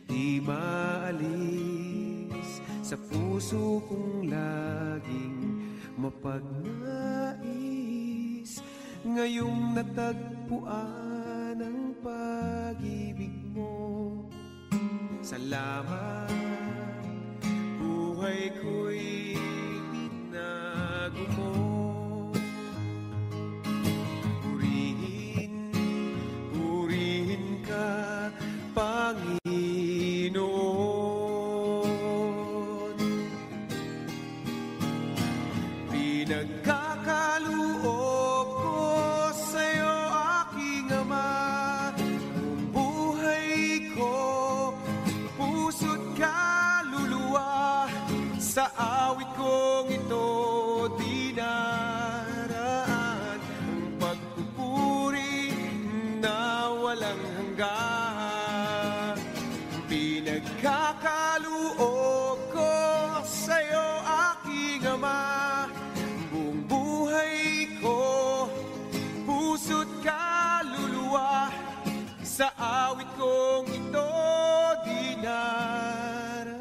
di maalis sa puso kong laging mapagnais, ngayong natagpuan ang pag-ibig mo. Salamat, buhay ko'y binago mo. Purihin ka, Panginoon. Pinagkakaloob ko sa'yo, aking Ama, buong buhay ko, puso't kaluluwa. Sa awit kong ito dinaraan ang pagpupuri na walang hanggan. Pinagkakaloob ko sa'yo, aking Ama, buong buhay ko, puso't kaluluwa. Sa awit kong ito dinaraan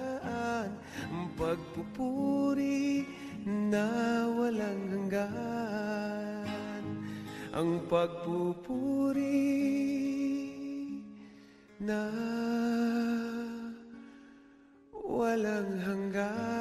ang pagpupuri na walang hanggan. Ang pagpupuri na walang hanggan.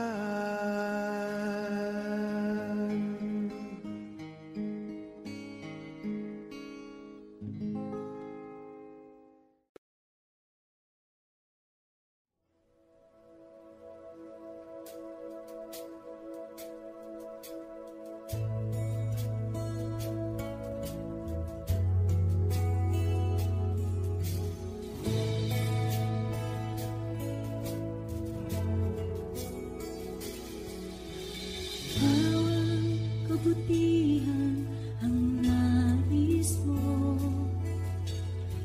kabutihan ang nais mo.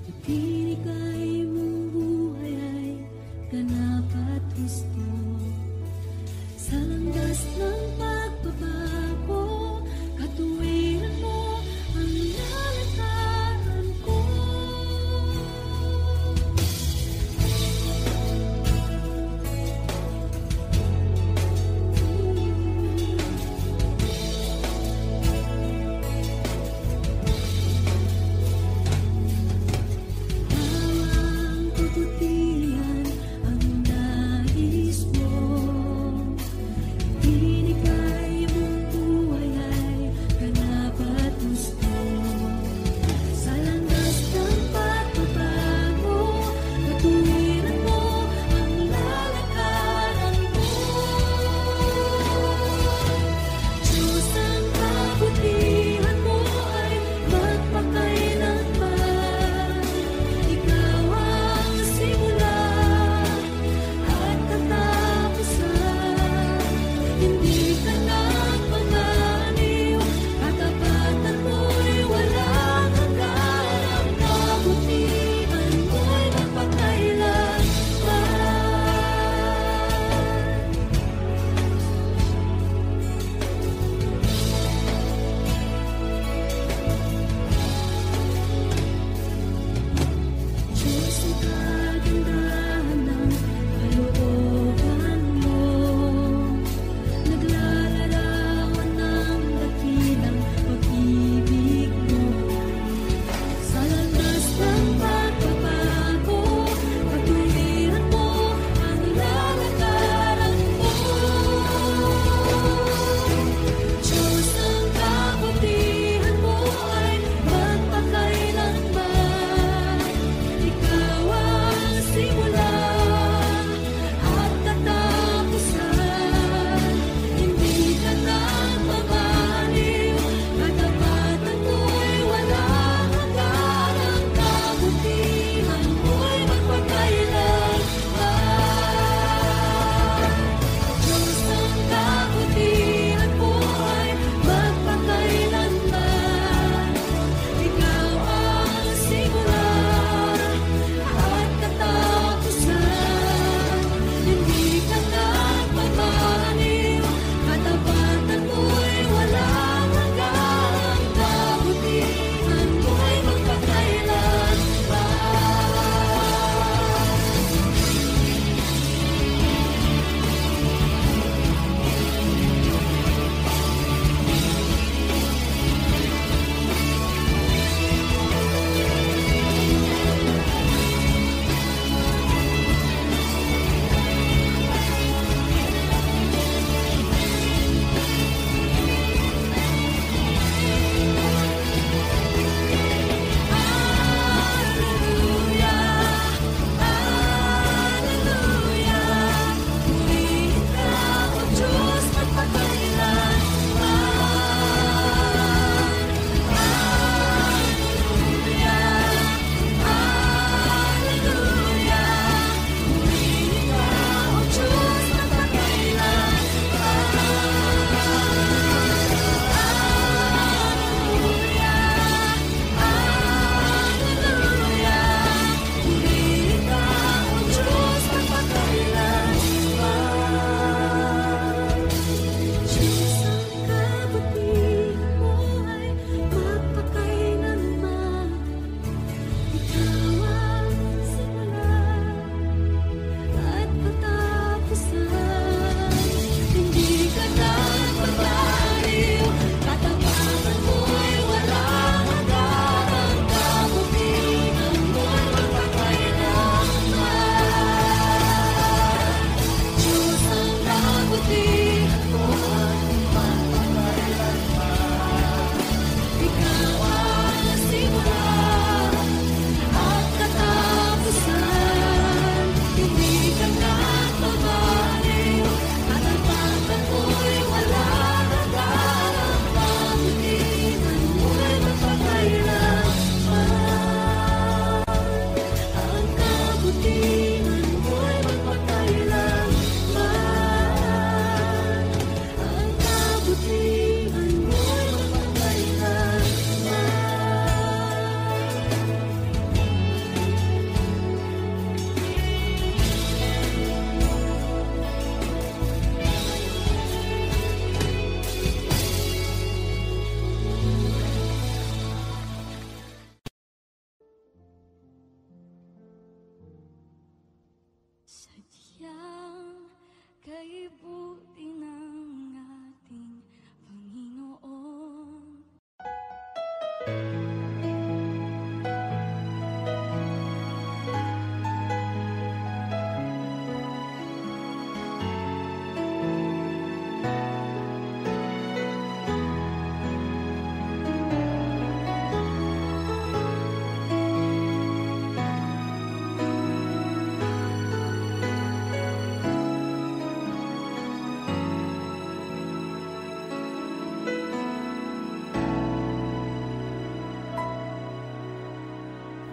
Ibinigay mong buhay ay ganap at gusto. Sa landas ng pagbabago, katuwiran mo ang lalakaran ko.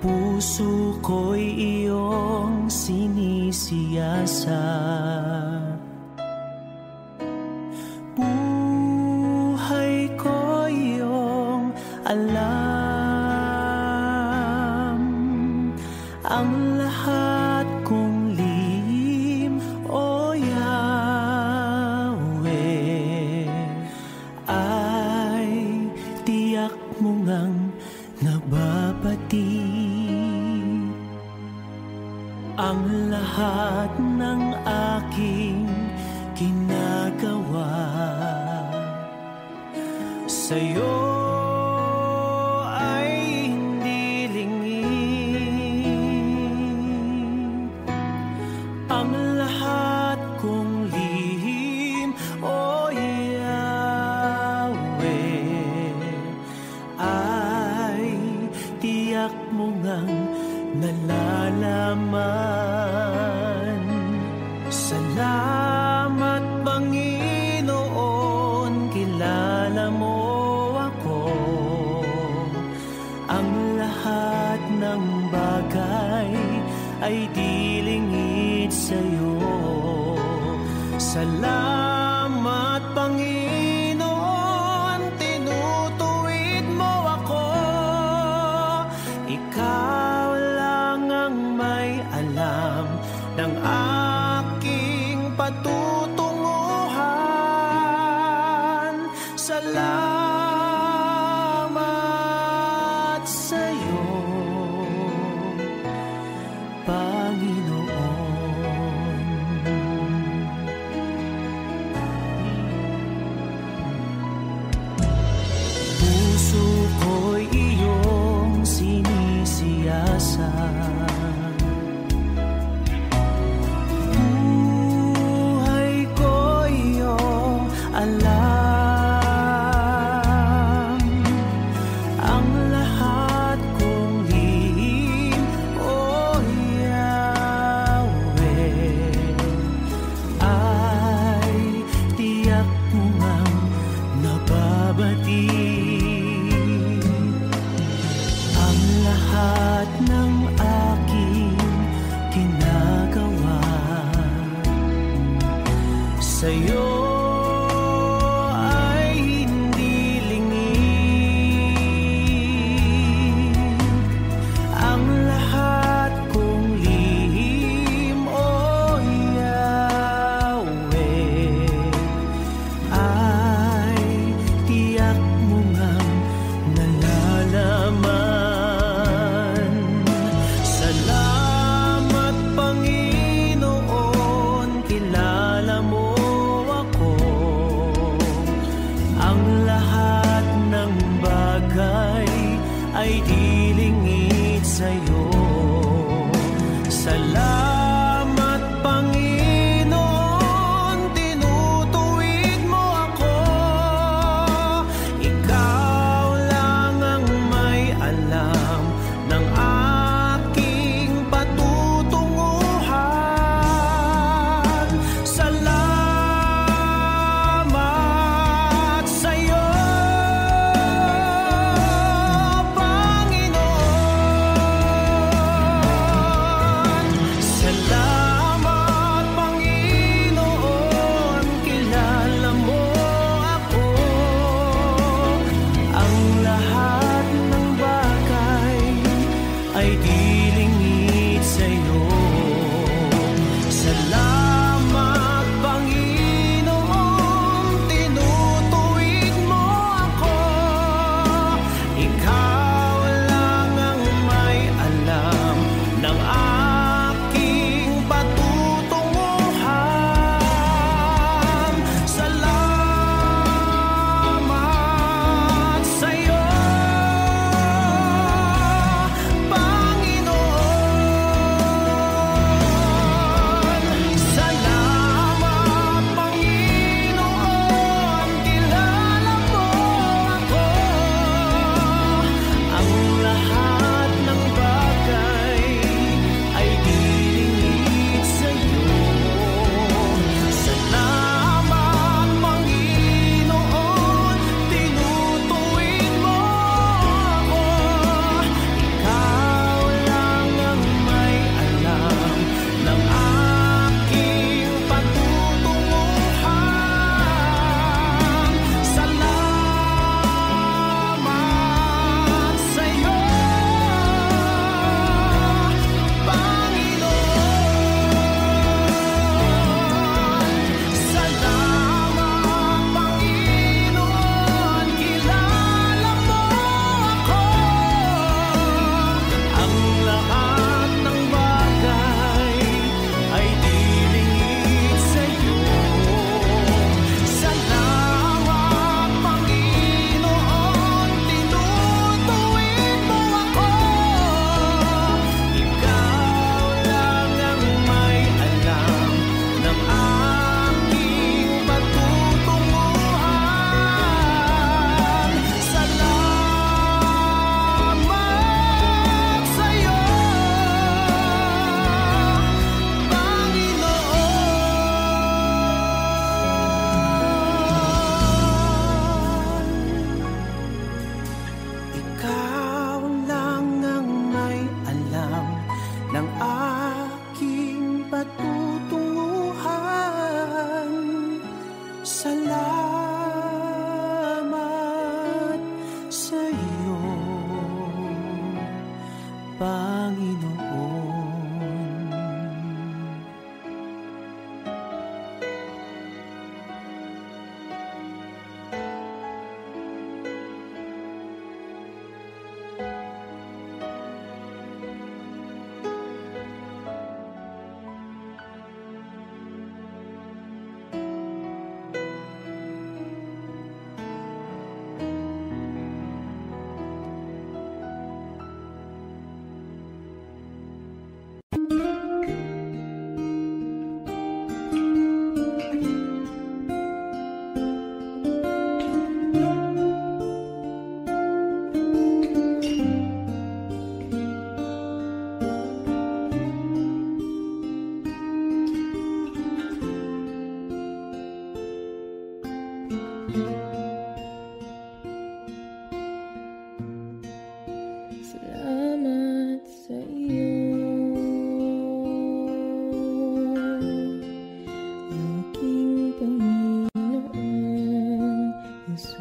Puso ko'y iyong sinisiyasat, buhay ko iyong alam, ang lahat kong lihim, O Yahweh, ay tiyak mo ngang nababati. Ang lahat ng aking ginagawa sa'yo ay hindi lingid. Ang lahat kong lihim, O Yahweh, ay tiyak mo ngang nalalaman. Salamat, Panginoon, kilala mo ako. Ang lahat ng bagay ay di lingid sa'yo. Salamat, Panginoon, tinutuwid mo ako. Ikaw may alam ng aking patutunguhan. Salamat sa'yo, Panginoon. Puso ko'y iyong sinisiyasat, alam, ang lahat kong lihim, O Yahweh, ay tiyak mo ngang nababati. Ang lahat ng aking ginagawa sa'yo ay di lingid sa'yo. Salamat, Panginoon, tinutuwid mo ako. Ikaw lang ang may alam ng aking patutunguhan. Salamat sa'yo, Panginoon. Panginoon. Salamat sa iyo, aking Panginoong Jesus.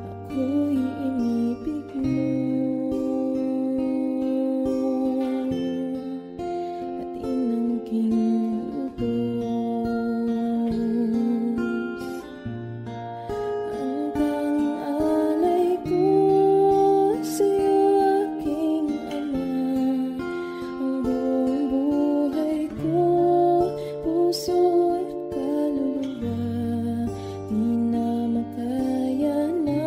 Ako'y inibig mo at inangking lubos. Ang tanging alay ko sa'yo, aking Ama. Ang buong buhay ko, puso at kaluluwa, di na makaya na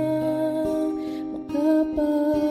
makapag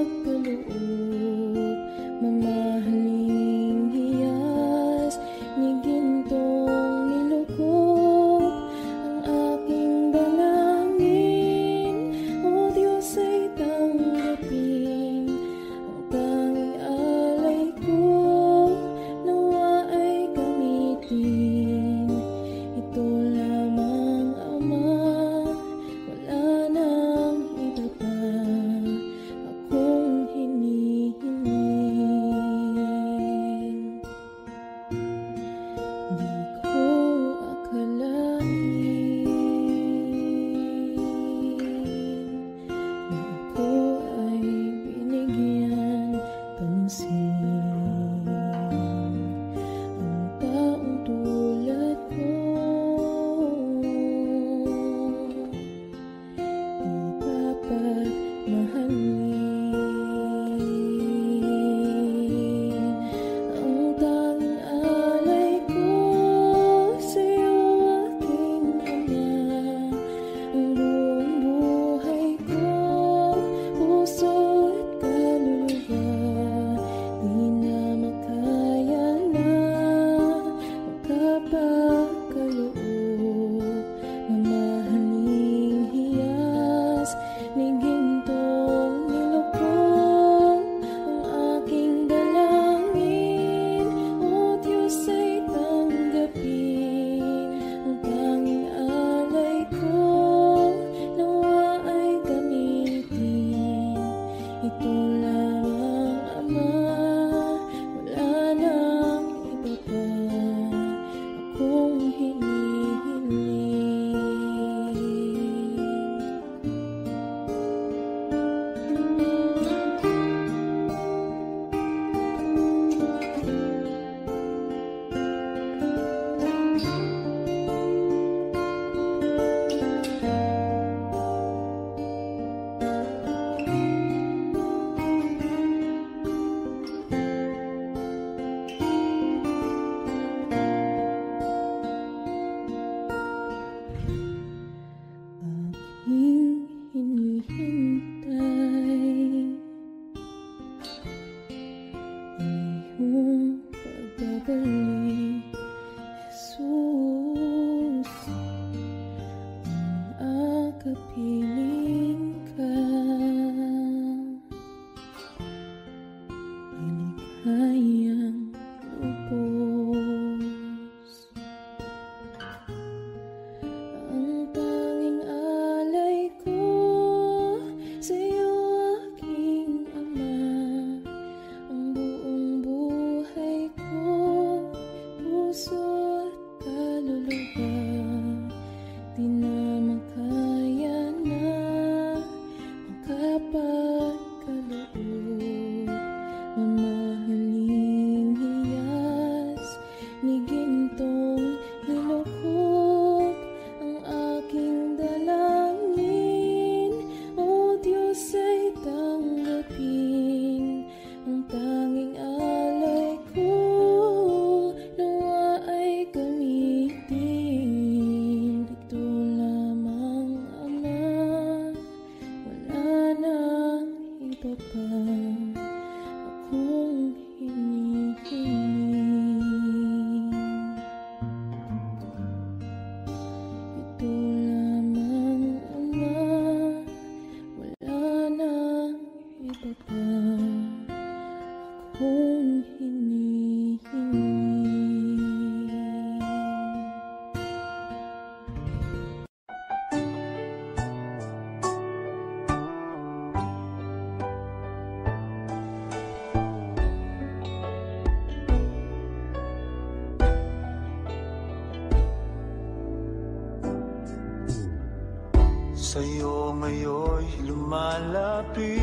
sa'yo ngayon'y lumalapit.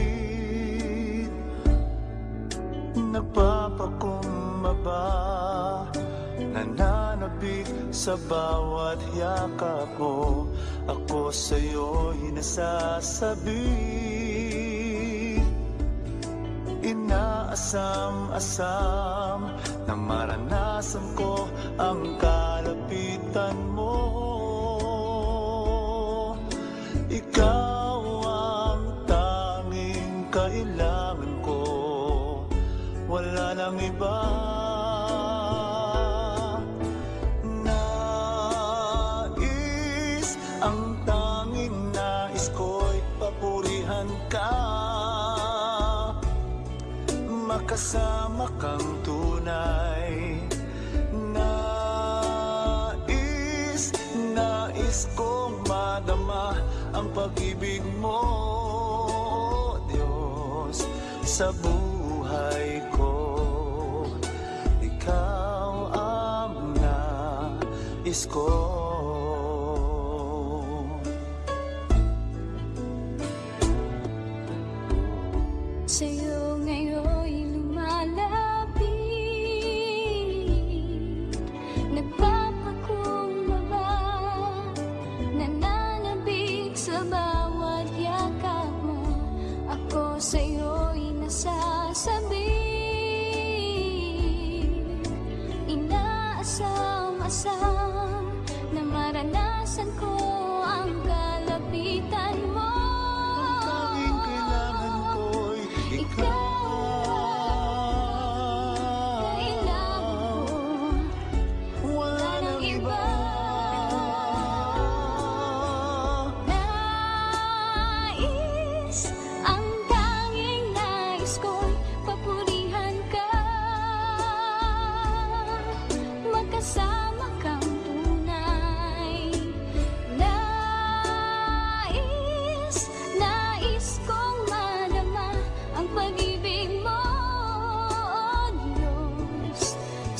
Nagpapakumbaba, nananabik sa bawat yakap mo. Ako sa'yo'y nasasabi, inaasam-asam na maranasan ko ang kalapitan mo. Ikaw ang tanging kailangan ko, wala nang iba. Nais, ang tanging nais ko'y papurihan ka, makasama kang tunay. Nais kong madama ang pag-ibig mo, Diyos, sa buhay ko. Ikaw ang nais ko. Sa'yo ngayon'y lumalapit, nagpapakumbaba, nananabik sa bawat yakap mo. Ako sa'yo'y nasasabi, inaasam-asam na maranasan ko ang kalapitan mo.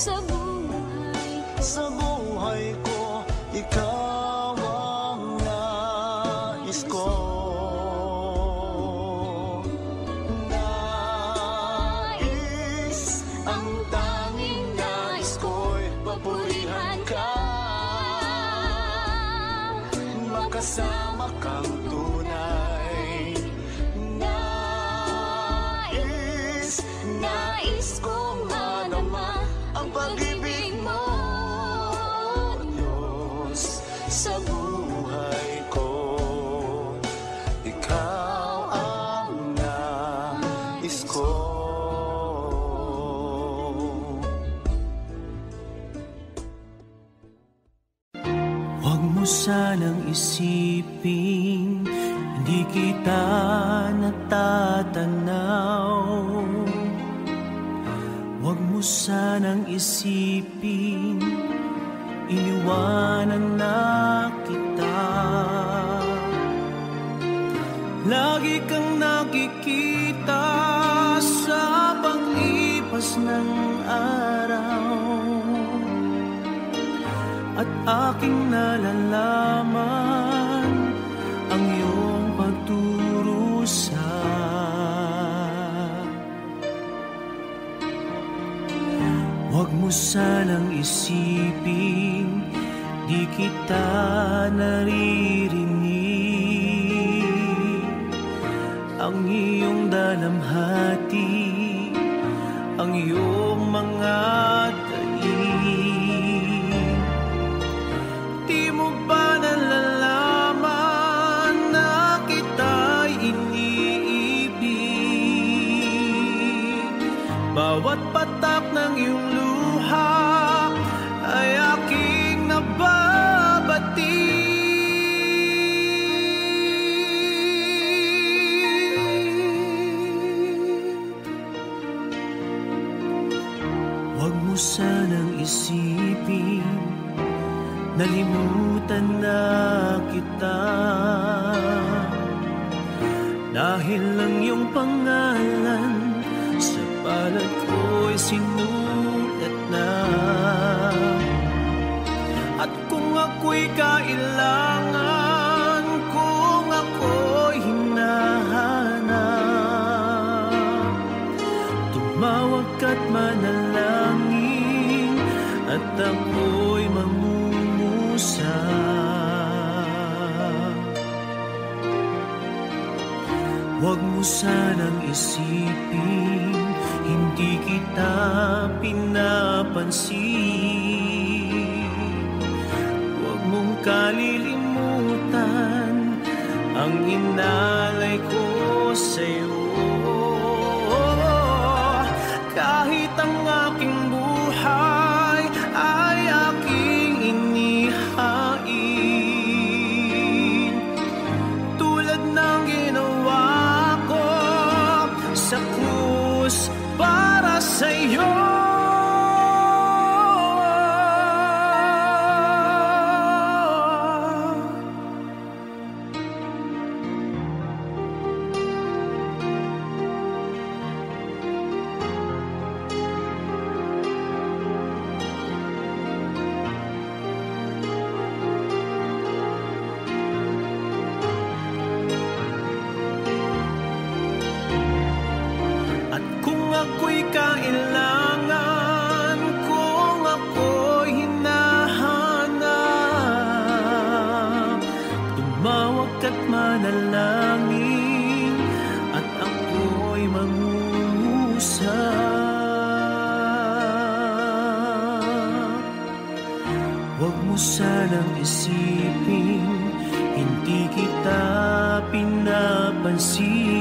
Sa buhay ko, ikaw ang nais ko. Nais, ang tanging nais ko'y papurihan ka, makasama kang tunay. Nais kong madama ang pag-ibig mo, sa buhay ko. Ikaw ang nais ko. Huwag mo sanang isipin hindi kita natatanaw. Huwag mo sanang isipin iniwanan na kita. Lagi kang nakikita sa pag-ipas ng araw, at aking nalalaman ang iyong pagturusa. Huwag mo sanang isipin di kita naririnig, ang iyong dalamhati, ang iyong mga taing. Di mo ba nalalaman na kita'y iniibig? Bawat patak ng iyong luha ay aking nababati. Huwag mo sanang isipin nalimutan na kita, dahil ang iyong pangalan sa palad ko'y sinulat na. At kung ako'y kailangan, kung manalangin at ako'y mangumusa. Huwag mo sanang isipin, hindi kita pinapansin. Huwag mong kalilimutan ang inalay ko sa'yo. Kahit ang aking buhay ay aking inihain, tulad ng ginawa ko sa krus para sa'yo. Ako'y kailangan, kung ako'y hinahanap, tumawag ka't manalangin at ako'y mangungusap. Huwag mo sanang isipin, hindi kita pinapansin.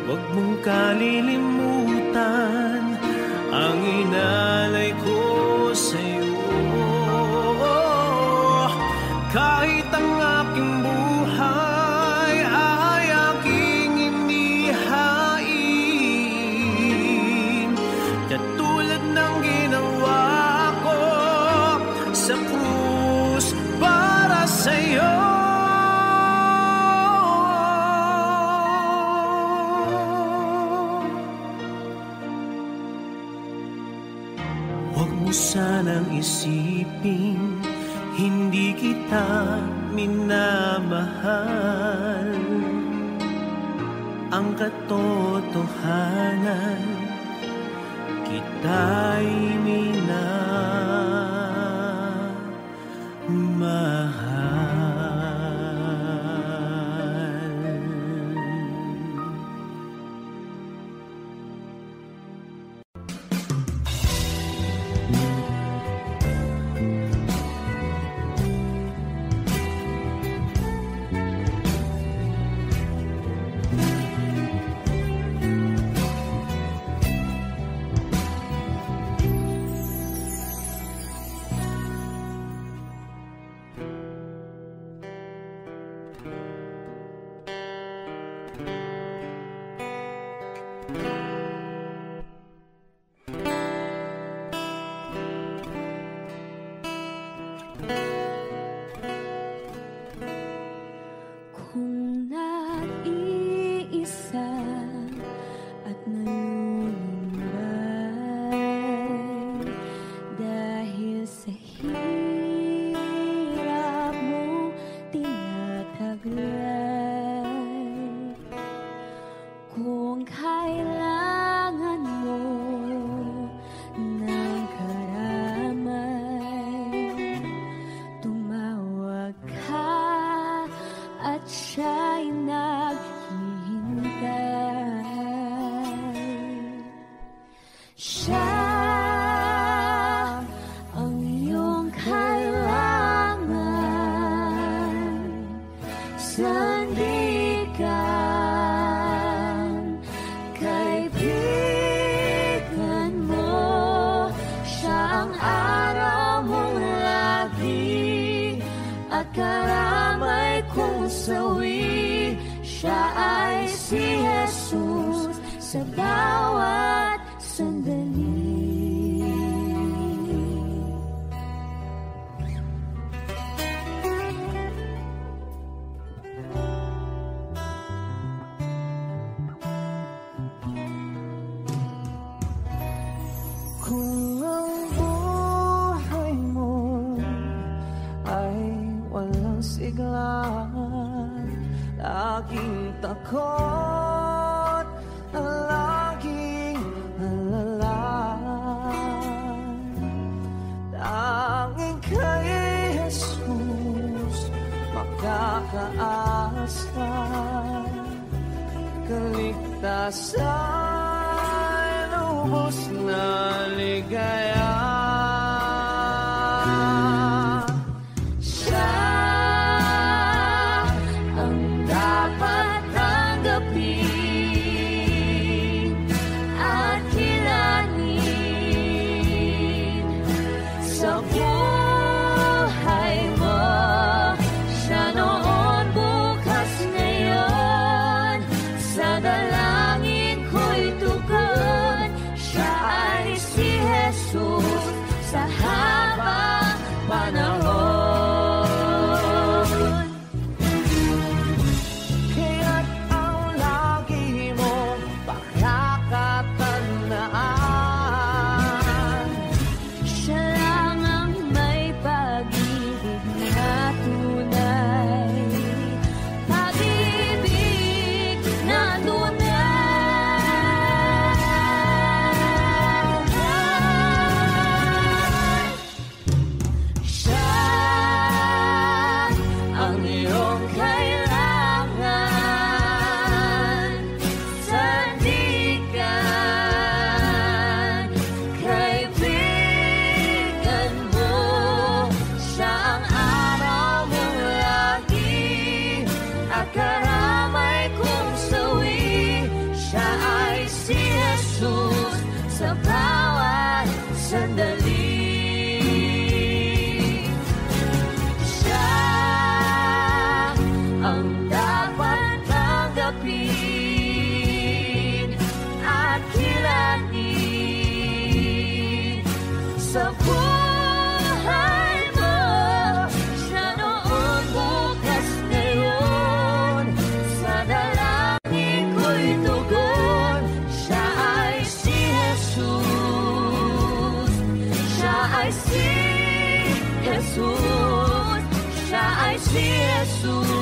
Huwag mong kalilimutan ang inalay ko sa'yo. Kahit ang aking buhay ay aking inihain, katulad ng ginawa ko sa krus para sa'yo. Sanang isipin, hindi kita minamahal. Ang katotohanan, kita'y minamahal. Kung nag-iisa at nalulumbay dahil sa hirap mo tinataglay, kung kailangan mo ng karamay, tumawag ka at siya'y naghihintay. Siya ang iyong kailangan, sandigan, kaibigan mo. Siya ang araw mong lagi at karamay kung sawi. Siya ay si Jesus sa bawat sandali. Kung ang buhay mo ay walang sigla, laging takot, laging pag-asa, kaligtasan, lubos na ligaya. Siya ang dapat tanggapin at kilalanin sa buhay mo. Siya noon, bukas, ngayon, sa dalangin ko'y tugon. Siya ay si Jesus sa habang panahon. Kaya't ang lagi mong pakakatandaan, Siya lang ang may pag-ibig na tunay, pag-ibig na tunay. Siya ang iyong kailangan, sandigan, kaibigan mo. Siya ang araw mong lagi at karamay kong sawi. Siya ay si Jesus sa bawat sandali. Siya ang dapat tanggapin at kilalanin sa buhay mo. Siya noon, bukas, ngayon, sa dalangin ko'y tugon. Siya ay si Jesus. Siya ay si Jesus. Siya ay si Jesus.